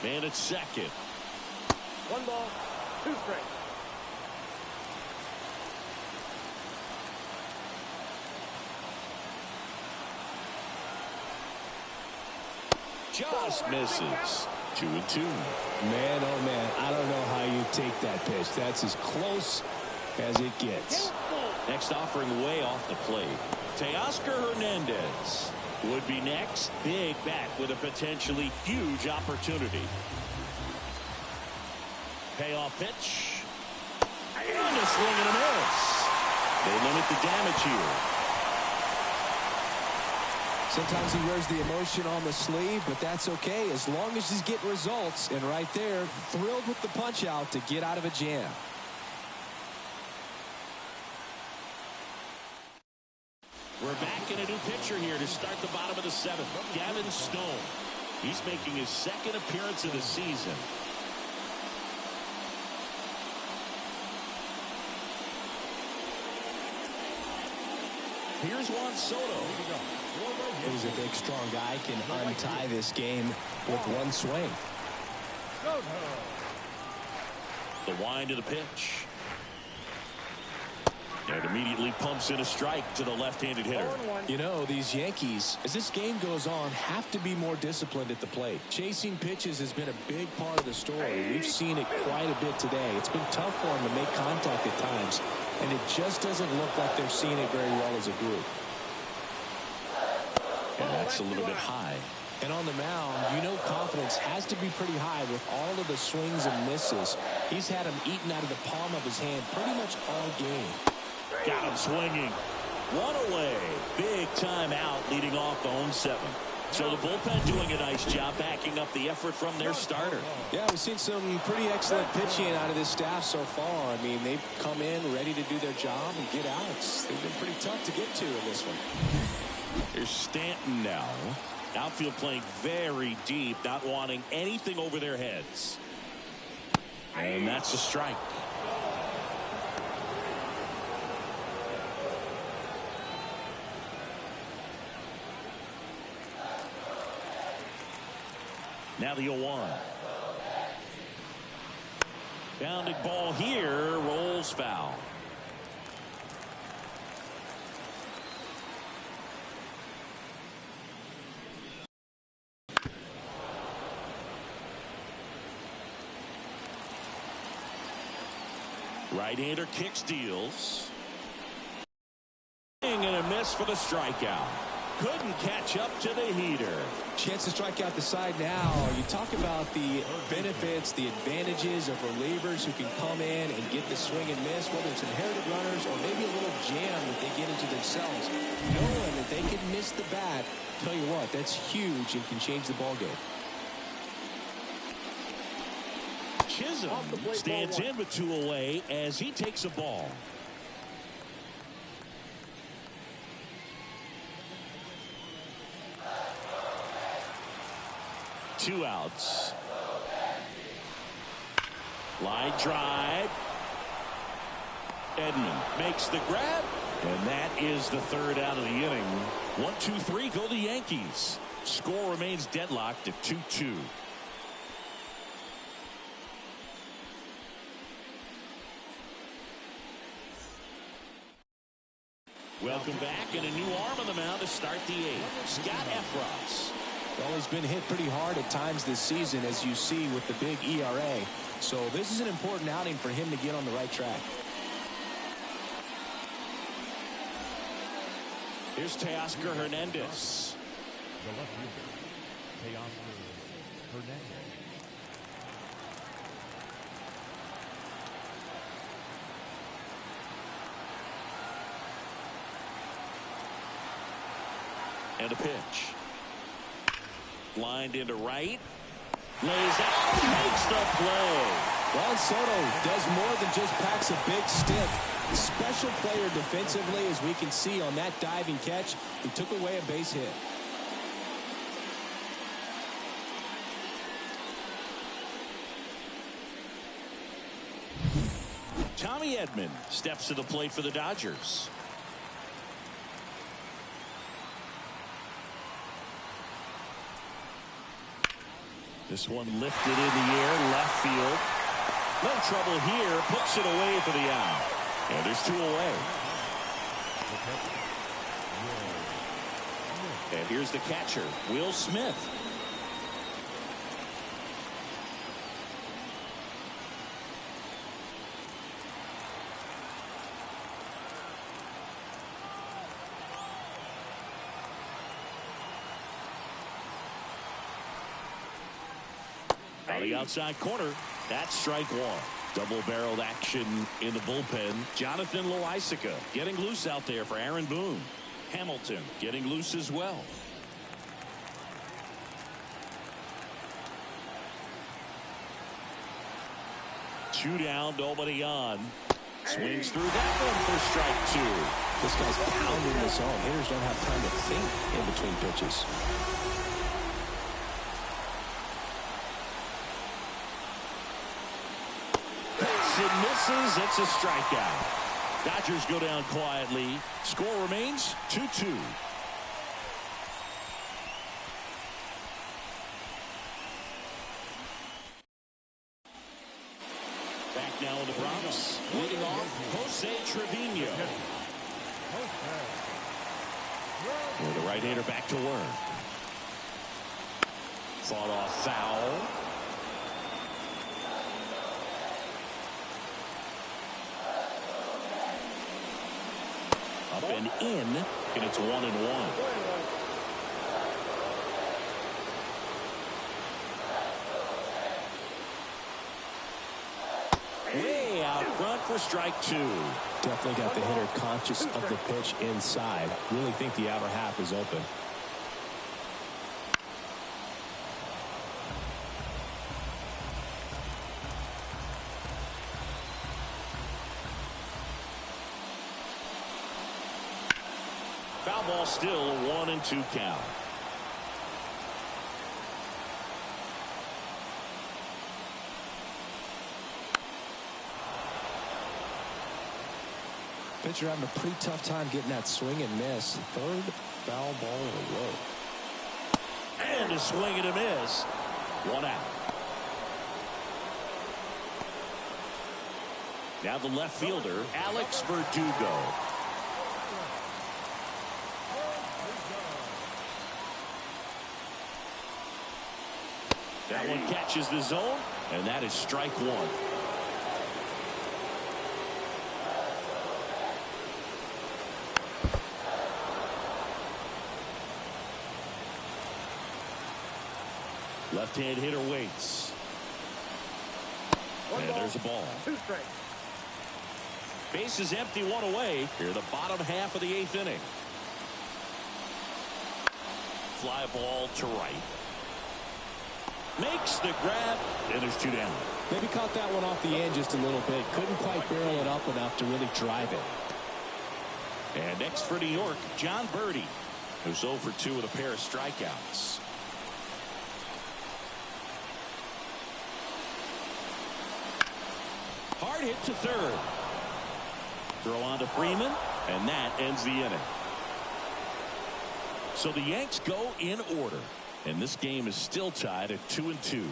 Man at second. 1 ball, 2 strikes. Just misses. 2-2. Man, oh man, I don't know how you take that pitch. That's as close as it gets. Next offering way off the plate. Teoscar Hernandez would be next. Big bat with a potentially huge opportunity. Payoff pitch. And a swing and a miss. They limit the damage here. Sometimes he wears the emotion on the sleeve, but that's okay as long as he's getting results. And right there, thrilled with the punch out to get out of a jam. We're back in a new pitcher here to start the bottom of the 7th. Gavin Stone. He's making his 2nd appearance of the season. Here's Juan Soto. He's a big, strong guy, can untie this game with one swing. The wind of the pitch. And immediately pumps in a strike to the left-handed hitter. You know, these Yankees, as this game goes on, have to be more disciplined at the plate. Chasing pitches has been a big part of the story. We've seen it quite a bit today. It's been tough for them to make contact at times, and it just doesn't look like they're seeing it very well as a group. And that's a little bit high. And on the mound, you know confidence has to be pretty high with all of the swings and misses. He's had them eaten out of the palm of his hand pretty much all game. Got him swinging. One away. Big time out leading off the home 7th. So the bullpen doing a nice job backing up the effort from their starter. Yeah, we've seen some pretty excellent pitching out of this staff so far. I mean, they've come in ready to do their job and get outs. They've been pretty tough to get to in this one. Here's Stanton now. Outfield playing very deep, not wanting anything over their heads. And that's a strike. Now the 0-1. Bounding ball here, rolls foul. Right-hander kicks, deals. And a miss for the strikeout. Couldn't catch up to the heater. Chance to strike out the side now. You talk about the benefits, the advantages of relievers who can come in and get the swing and miss, whether it's inherited runners or maybe a little jam that they get into themselves. Knowing that they can miss the bat, tell you what, that's huge and can change the ball game. Chisholm stands in with 2 away as he takes a ball. Two outs. Line drive. Edman makes the grab, and that is the 3rd out of the inning. 1-2-3 go the Yankees. Score remains deadlocked at 2-2. Welcome back, and a new arm on the mound to start the 8th. Scott Efros. Well, he's been hit pretty hard at times this season, as you see with the big ERA. So this is an important outing for him to get on the right track. Here's Teoscar Hernandez. The left fielder, Teoscar Hernandez. And a pitch. Lined into right. Lays out. Makes the play. Juan Soto does more than just packs a big stick. Special player defensively, as we can see on that diving catch. He took away a base hit. Tommy Edman steps to the plate for the Dodgers. This one lifted in the air, left field. No trouble here, puts it away for the out. And there's 2 away. And here's the catcher, Will Smith. On the outside corner, that's strike 1. Double-barreled action in the bullpen. Jonathan Loaisiga getting loose out there for Aaron Boone. Hamilton getting loose as well. Two down, nobody on. Swings through that one for strike 2. This guy's pounding the zone. Hitters don't have time to think in between pitches. It misses. It's a strikeout. Dodgers go down quietly. Score remains 2-2. Back now in the Bronx. Leading off, Jose Trevino. With the right-hander back to work. Fought off foul. Up and in, and it's 1-1. Way out front for strike 2. Definitely got the hitter conscious of the pitch inside. Really think the outer half is open. Foul Foul ball, still a 1-2 count. Pitcher having a pretty tough time getting that swing and miss. Third foul ball in a row. And a swing and a miss. 1 out. Now the left fielder, Alex Verdugo. That one catches the zone, and that is strike 1. Left-hand hitter waits. And there's a ball. 2 strikes. Base is empty, 1 away. Here the bottom half of the 8th inning. Fly ball to right. Makes the grab, and there's 2 down. Maybe caught that one off the end just a little bit. Couldn't quite barrel it up enough to really drive it. And next for New York, John Birdie, who's 0 for 2 with a pair of strikeouts. Hard hit to third. Throw on to Freeman, and that ends the inning. So the Yanks go in order, and this game is still tied at 2-2.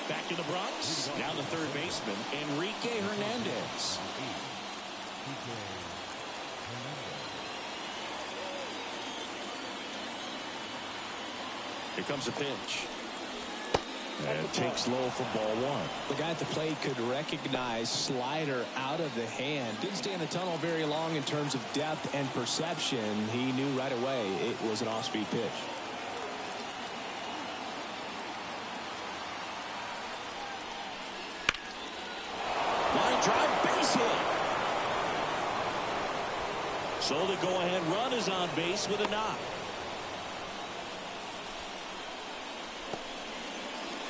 Back in the Bronx, now the third baseman, Enrique Hernandez. Here comes a pitch. And takes low for ball 1. The guy at the plate could recognize slider out of the hand. Didn't stay in the tunnel very long in terms of depth and perception. He knew right away it was an off-speed pitch. Line drive, base hit. So the go-ahead run is on base with a knock.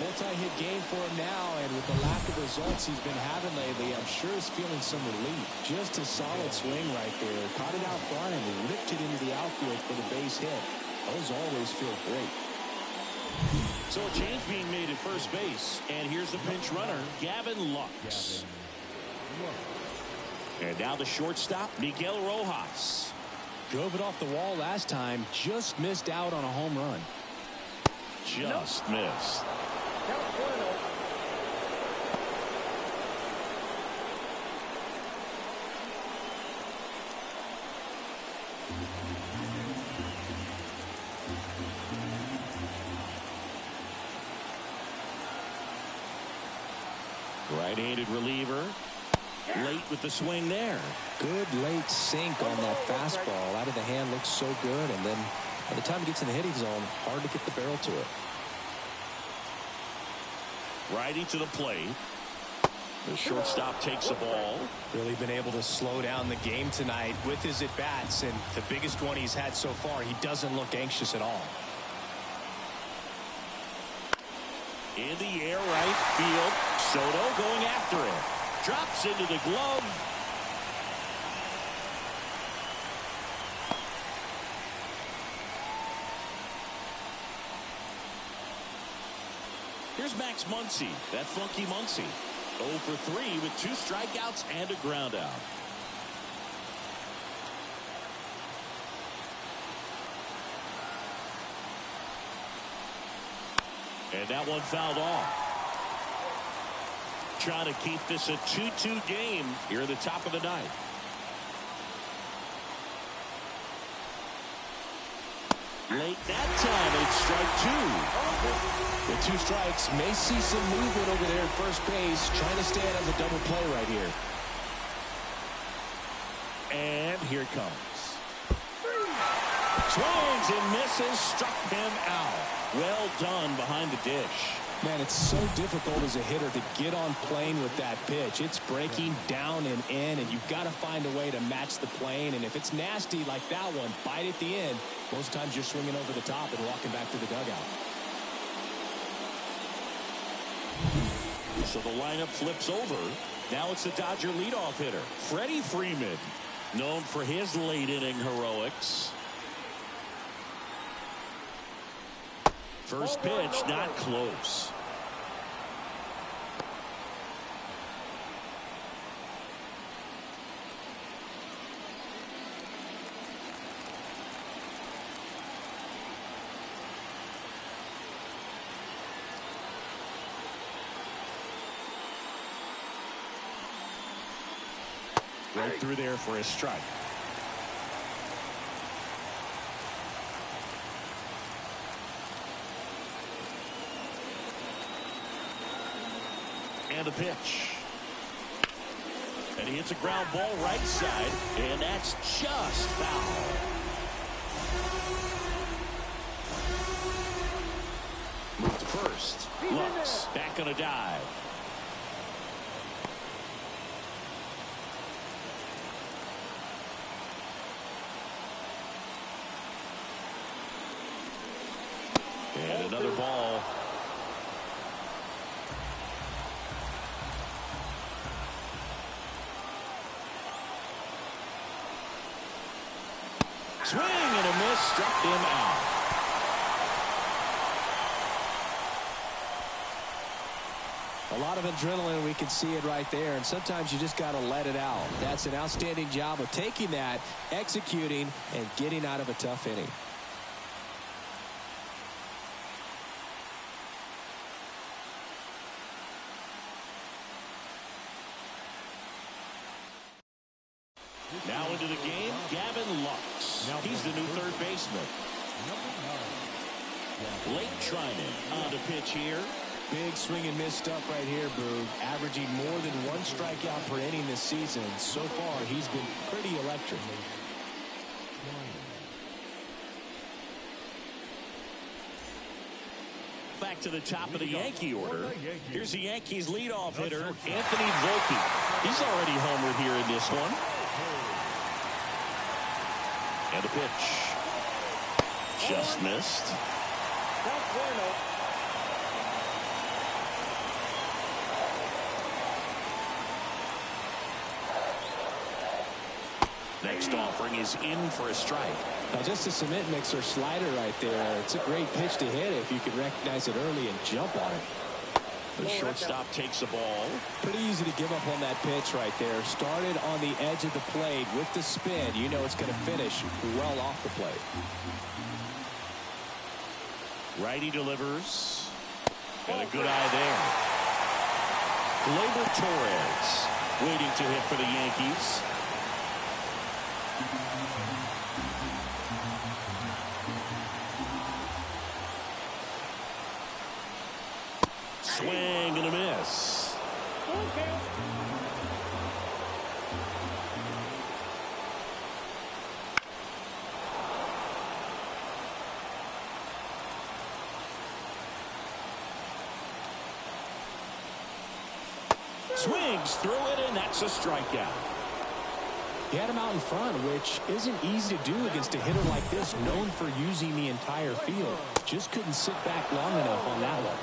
Multi-hit game for him now, and with the lack of results he's been having lately, I'm sure he's feeling some relief. Just a solid swing right there. Caught it out front and ripped it into the outfield for the base hit. Those always feel great. So a change being made at first base, and here's the pinch runner, Gavin Lux. And now the shortstop, Miguel Rojas. Drove it off the wall last time, just missed out on a home run. Just missed. Count 1-0. Right-handed reliever. Late with the swing there. Good late sink on that fastball. Out of the hand, looks so good, and then by the time it gets in the hitting zone, hard to get the barrel to it. Righty to the plate. The shortstop takes the ball. Really been able to slow down the game tonight with his at-bats, and the biggest one he's had so far, he doesn't look anxious at all. In the air, right field. Soto going after it. Drops into the glove. Here's Max Muncy, that funky Muncy. 0 for 3 with 2 strikeouts and a ground out. And that one fouled off. Trying to keep this a 2-2 game here at the top of the ninth. Late that time, it's strike 2. With 2 strikes, may see some movement over there at first base, trying to stay out of the double play right here. And here it comes. Swings and misses, struck him out. Well done behind the dish. Man, it's so difficult as a hitter to get on plane with that pitch. It's breaking down and in, and you've got to find a way to match the plane. And if it's nasty like that one, bite at the end. Most times you're swinging over the top and walking back to the dugout. So the lineup flips over. Now it's the Dodger leadoff hitter, Freddie Freeman, known for his late inning heroics. First pitch, not close. Right through there for a strike. And a pitch. And he hits a ground ball right side, and that's just foul. Move to first. Lux back on a dive. And another ball. Swing and a miss, struck him out. A lot of adrenaline, we can see it right there, and sometimes you just got to let it out. That's an outstanding job of taking that, executing, and getting out of a tough inning. Now into the game, Gavin Lux. He's the new third baseman. Late Trinan on the pitch here. Big swing and miss stuff right here, Boog. Averaging more than one strikeout per inning this season. So far, he's been pretty electric. Back to the top of the Yankee order. Here's the Yankees leadoff hitter, Anthony Volpe. He's already homered here in this one. And a pitch. Just missed. Next offering is in for a strike. Now just a cement mixer slider right there. It's a great pitch to hit if you can recognize it early and jump on it. The shortstop takes the ball. Pretty easy to give up on that pitch right there. Started on the edge of the plate with the spin. You know it's going to finish well off the plate. Righty delivers. And a good eye there. Gleyber Torres waiting to hit for the Yankees. Swing and a miss. Swings through it, and that's a strikeout. He had him out in front, which isn't easy to do against a hitter like this, known for using the entire field. Just couldn't sit back long enough on that one.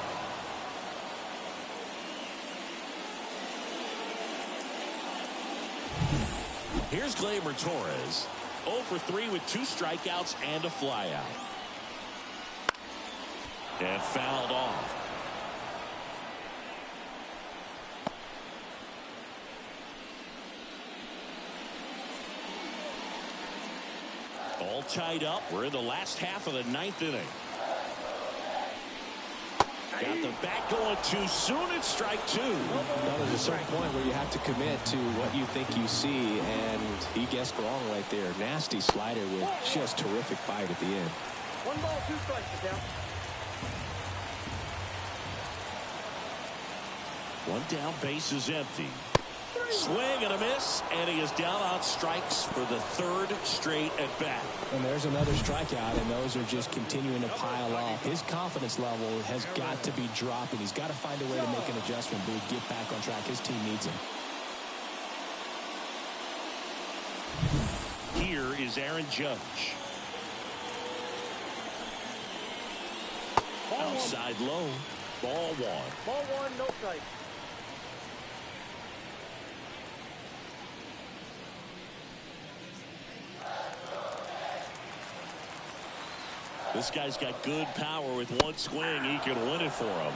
Here's Gleyber Torres, 0 for 3 with 2 strikeouts and a flyout. And fouled off. All tied up. We're in the last half of the 9th inning. Got the bat going too soon. It's strike 2. Well, there's a certain point where you have to commit to what you think you see, and he guessed wrong right there. Nasty slider with just terrific bite at the end. 1 ball, 2 strikes to count. 1 down, base is empty. Swing and a miss, and he is down on strikes for the 3rd straight at bat. And there's another strikeout, and those are just continuing to pile up. His confidence level has got to be dropping. He's got to find a way to make an adjustment, but get back on track. His team needs him. Here is Aaron Judge. Outside low. Ball 1. Ball 1, no strike. This guy's got good power. With one swing, he can win it for him.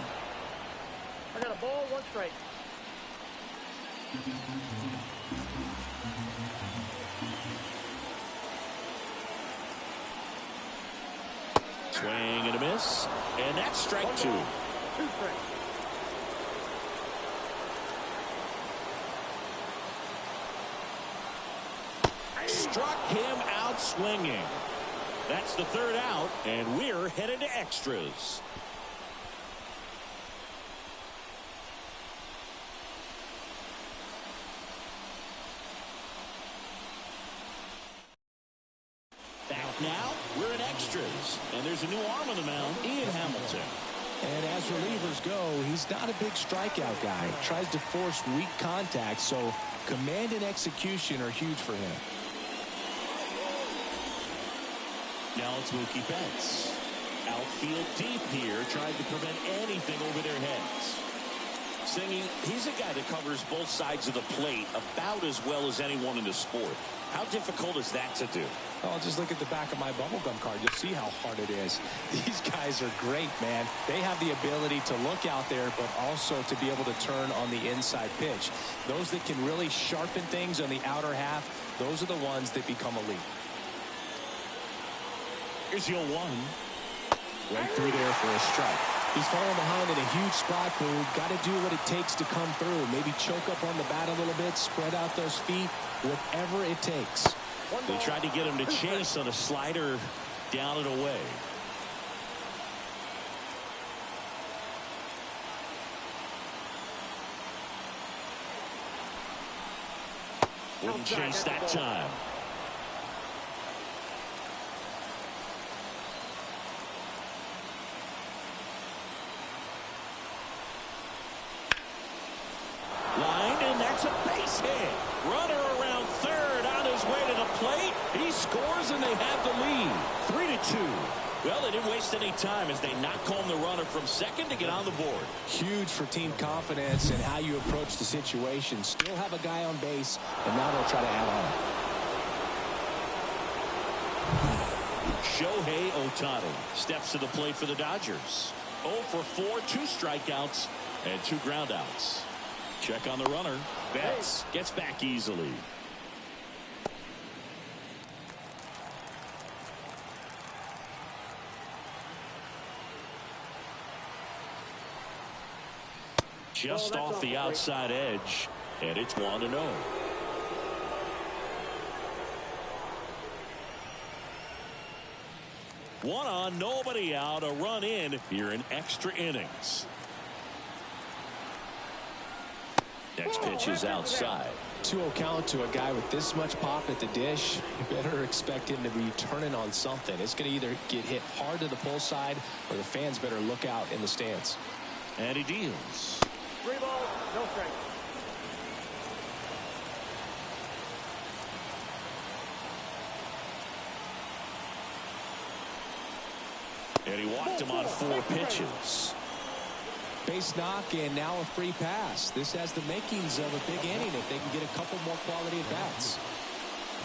I got a ball, 1 strike. Swing and a miss. And that's strike 2. 2 strikes. Struck him out swinging. That's the 3rd out, and we're headed to extras. Out now, we're in extras, and there's a new arm on the mound, Ian Hamilton. And as relievers go, he's not a big strikeout guy. Tries to force weak contact, so command and execution are huge for him. Now it's Mookie Betts. Outfield deep here, trying to prevent anything over their heads. Singing, he's a guy that covers both sides of the plate about as well as anyone in the sport. How difficult is that to do? Oh, just look at the back of my bubblegum card. You'll see how hard it is. These guys are great, man. They have the ability to look out there, but also to be able to turn on the inside pitch. Those that can really sharpen things on the outer half, those are the ones that become elite. Here's your 1. Right through there for a strike. He's falling behind in a huge spot, Boog. Got to do what it takes to come through. Maybe choke up on the bat a little bit, spread out those feet, whatever it takes. They tried to get him to chase on a slider down and away. Wouldn't chase that time. Lined, and that's a base hit. Runner around 3rd on his way to the plate. He scores, and they have the lead. 3-2. Well, they didn't waste any time as they knock home the runner from 2nd to get on the board. Huge for team confidence and how you approach the situation. Still have a guy on base, and now they'll try to add on. Shohei Ohtani steps to the plate for the Dodgers. 0 for 4, 2 strikeouts, and 2 groundouts. Check on the runner. Betts gets back easily. Just off the outside edge, and it's 1-0. One on, nobody out, a run in here in extra innings. Next pitch is outside. 2-0 count to a guy with this much pop at the dish. You better expect him to be turning on something. It's going to either get hit hard to the pull side, or the fans better look out in the stands. And he deals. 3 balls, no strikes. And he walked him on 4 pitches. Base knock, and now a free pass. This has the makings of a big inning if they can get a couple more quality at bats.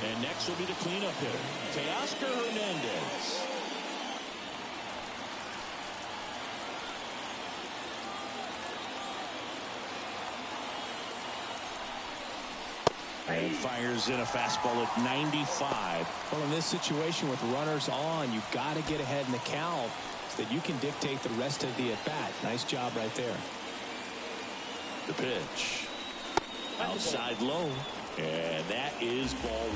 And next will be the cleanup hitter, Teoscar Hernandez. And fires in a fastball at 95. Well, in this situation with runners on, you've got to get ahead in the count so that you can dictate the rest of the at-bat. Nice job right there. The pitch. Outside low. And that is ball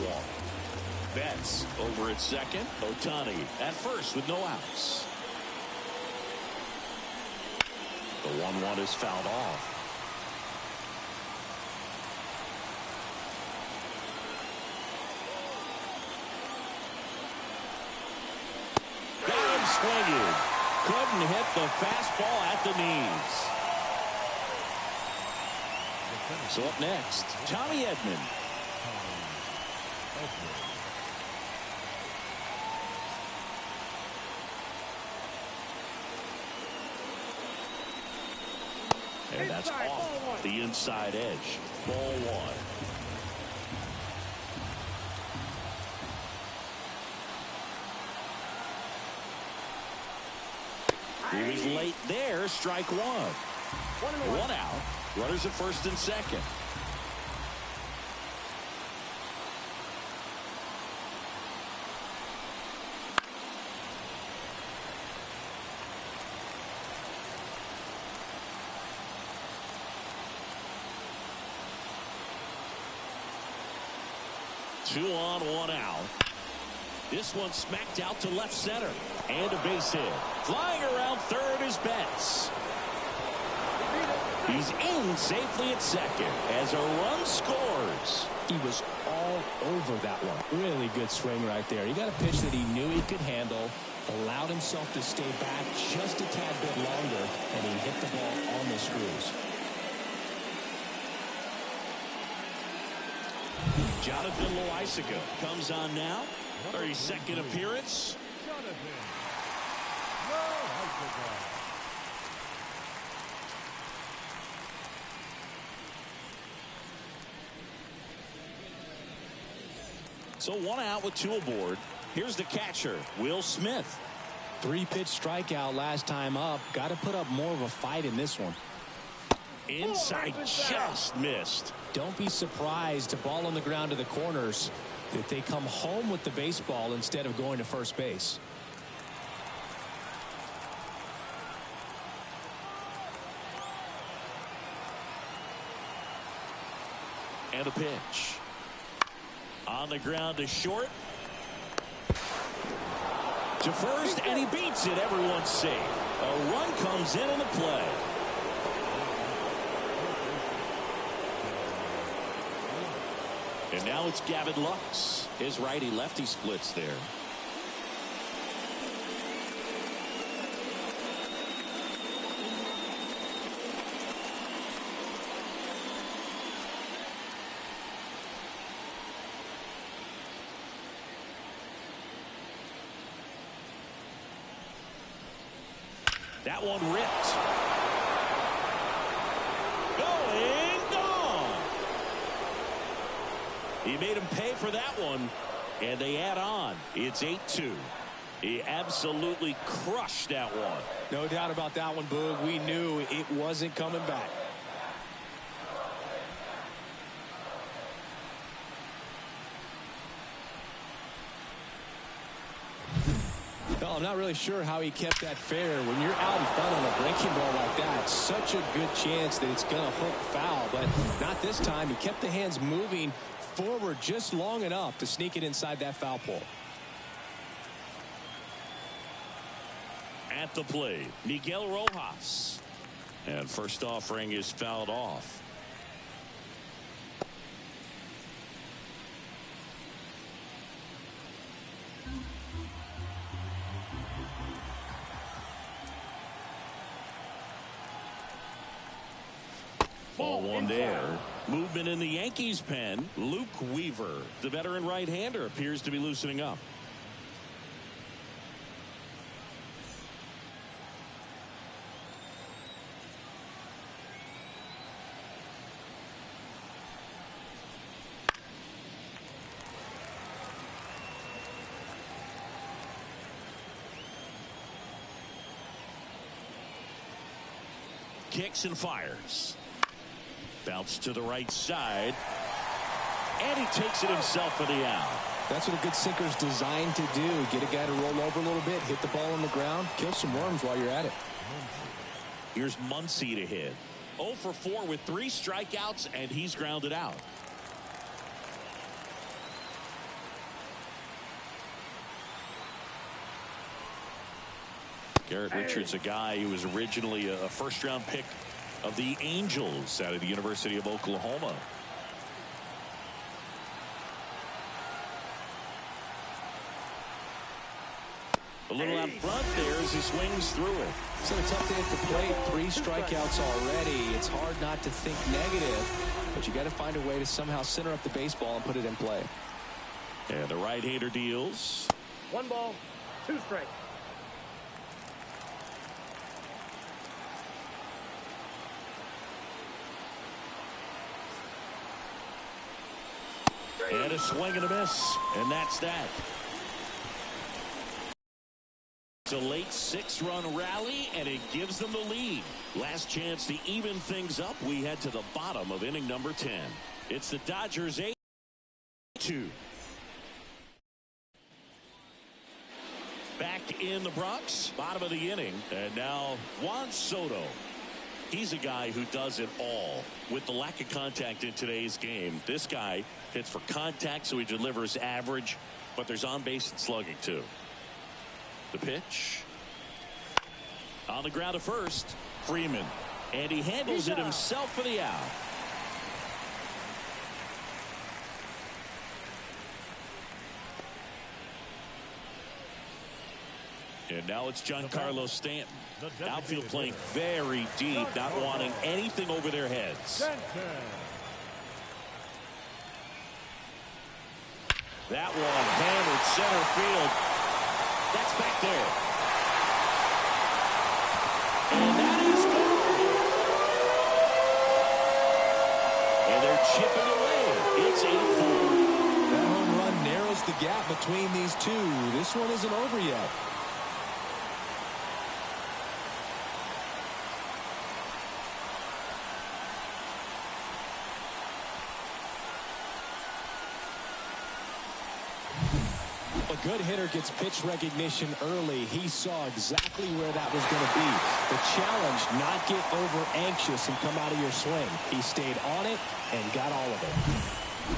1. Betts over at 2nd. Ohtani at 1st with no outs. The 1-1 is fouled off. Swinging. Couldn't hit the fastball at the knees. So up next, Tommy Edman. And that's off the inside edge. Ball 1. He was late there. Strike one. One out. Runners at first and second. Two on, one out. This one smacked out to left center. And a base hit. Flying around third is Betts. He's in safely at second as a run scores. He was all over that one. Really good swing right there. He got a pitch that he knew he could handle, allowed himself to stay back just a tad bit longer, and he hit the ball on the screws. Jonathan Loaisiga comes on now. 32nd appearance. So one out with two aboard. Here's the catcher, Will Smith. 3-pitch strikeout last time up. Got to put up more of a fight in this one. Inside, just missed. Don't be surprised, to ball on the ground to the corners, that they come home with the baseball instead of going to first base. And a pitch. On the ground to short. To first, and he beats it. Everyone's safe. A run comes in on the play. And now it's Gavin Lux. His righty-lefty splits there. That one ripped. Going, gone. He made him pay for that one, and they add on. It's 8-2. He absolutely crushed that one. No doubt about that one, Boog. We knew it wasn't coming back. Well, I'm not really sure how he kept that fair. When you're out in front on a breaking ball like that, such a good chance that it's going to hook foul, but not this time. He kept the hands moving forward just long enough to sneak it inside that foul pole. At the plate, Miguel Rojas. And first offering is fouled off. Ball one there. Movement in the Yankees pen. Luke Weaver, the veteran right-hander, appears to be loosening up. Kicks and fires. Bounce to the right side. And he takes it himself for the out. That's what a good sinker's designed to do. Get a guy to roll over a little bit, hit the ball on the ground, kill some worms while you're at it. Here's Muncy to hit. 0 for 4 with 3 strikeouts, and he's grounded out. Garrett Richards, a guy who was originally a first-round pick of the Angels out of the University of Oklahoma. A little out front there as he swings through it. It's a tough day at the plate. 3 strikeouts already. It's hard not to think negative, but you got to find a way to somehow center up the baseball and put it in play. And the right-hander deals. 1 ball, 2 strikes. And a swing and a miss. And that's that. It's a late 6-run rally, and it gives them the lead. Last chance to even things up. We head to the bottom of inning number 10. It's the Dodgers 8-2. Back in the Bronx, bottom of the inning, and now Juan Soto. He's a guy who does it all. With the lack of contact in today's game, this guy hits for contact, so he delivers average, but there's on-base and slugging too. The pitch. On the ground to first, Freeman. And he handles it himself for the out. And now it's Giancarlo Stanton. Outfield playing very deep, not wanting anything over their heads. That one hammered center field. That's back there. And that is gone. And they're chipping away. It's 8-4. That home run narrows the gap between these two. This one isn't over yet. A good hitter gets pitch recognition early. He saw exactly where that was going to be. The challenge, not get over anxious and come out of your swing. He stayed on it and got all of it.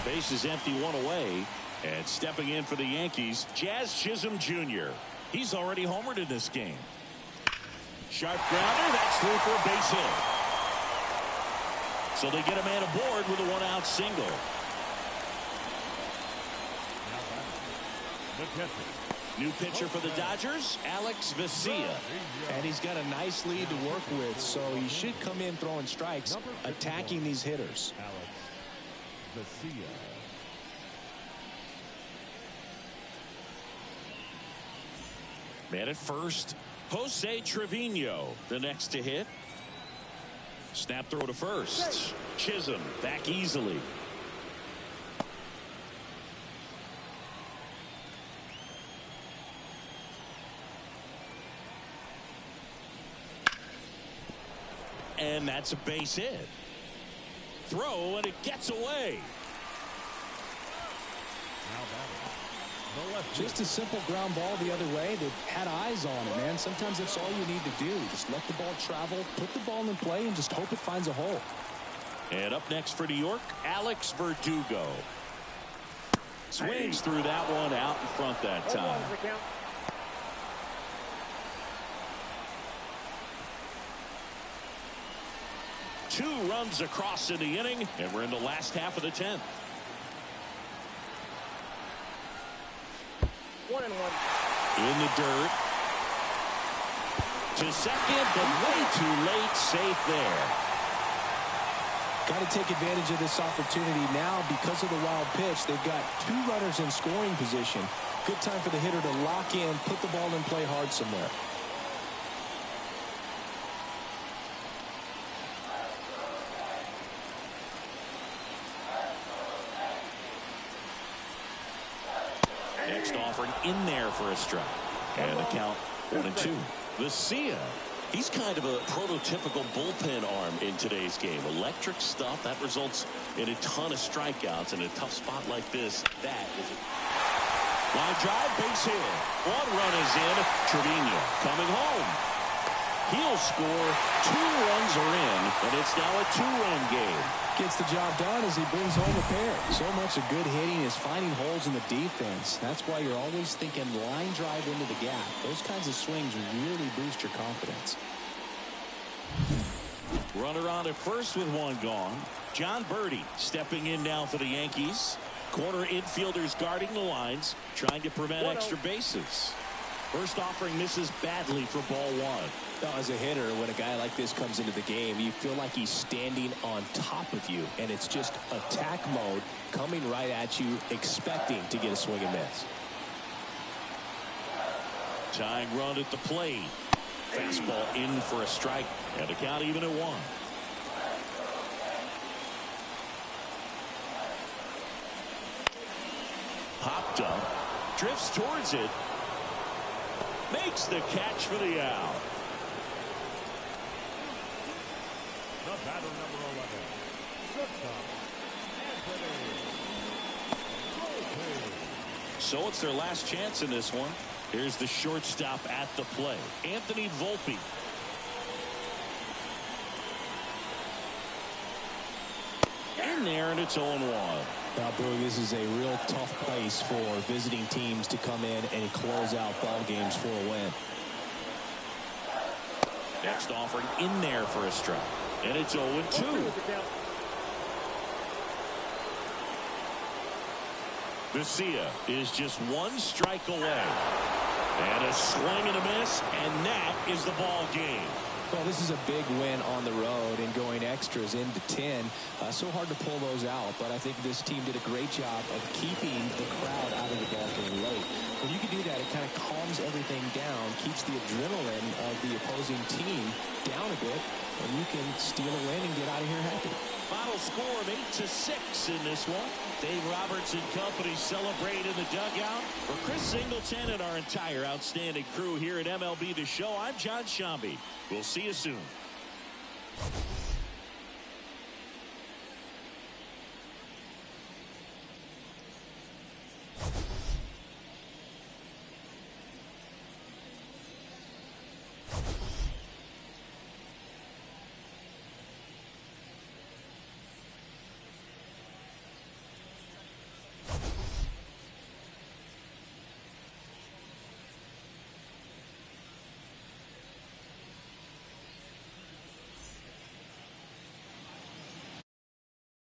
Base is empty, one away. And stepping in for the Yankees, Jazz Chisholm Jr. He's already homered in this game. Sharp grounder, that's through for a base hit. So they get a man aboard with a one-out single. New pitcher for the Dodgers, Alex Vesia. And he's got a nice lead to work with, so he should come in throwing strikes, attacking these hitters. Alex Vesia. Man at first, Jose Trevino, the next to hit. Snap throw to first. Chisholm back easily. And that's a base hit. Throw, and it gets away. Just a simple ground ball the other way that had eyes on it, man. Sometimes that's all you need to do. Just let the ball travel, put the ball in play, and just hope it finds a hole. And up next for New York, Alex Verdugo. Swings through that one out in front that time. 2 runs across in the inning, and we're in the last half of the 10th. 1-1. In the dirt. To second, but way too late. Safe there. Got to take advantage of this opportunity now because of the wild pitch. They've got 2 runners in scoring position. Good time for the hitter to lock in, put the ball in play hard somewhere. Next offering in there for a strike. And the count 1-2. Vesia. He's kind of a prototypical bullpen arm in today's game. Electric stuff that results in a ton of strikeouts. In a tough spot like this, that is a line drive, base hit. 1 run is in. Trevino coming home. He'll score. 2 runs are in, and it's now a 2-run game. Gets the job done as he brings home a pair. So much of good hitting is finding holes in the defense. That's why you're always thinking line drive into the gap. Those kinds of swings really boost your confidence. Runner on at first with 1 gone. John Birdie stepping in now for the Yankees. Corner infielders guarding the lines, trying to prevent extra bases. First offering misses badly for ball 1. As a hitter, when a guy like this comes into the game, you feel like he's standing on top of you, and it's just attack mode coming right at you, expecting to get a swing and miss. Tying run at the plate. Fastball in for a strike, and the count even at 1. Popped up, drifts towards it. Makes the catch for the out. The batter, number 11. Shortstop, Anthony. So it's their last chance in this one. Here's the shortstop at the play, Anthony Volpe. In there, and it's 0-1. Now, Boog, this is a real tough place for visiting teams to come in and close out ball games for a win. Next offering in there for a strike, and it's 0-2. Garcia is just one strike away. And a swing and a miss, and that is the ball game. Well, this is a big win on the road and going extras into 10. So hard to pull those out, but I think this team did a great job of keeping the crowd out of the ball game late. When you can do that, it kind of calms everything down, keeps the adrenaline of the opposing team down a bit, and you can steal a win and get out of here happy. Final score of 8-6 in this one. Dave Roberts and company celebrate in the dugout. For Chris Singleton and our entire outstanding crew here at MLB The Show, I'm John Shambi. We'll see you soon.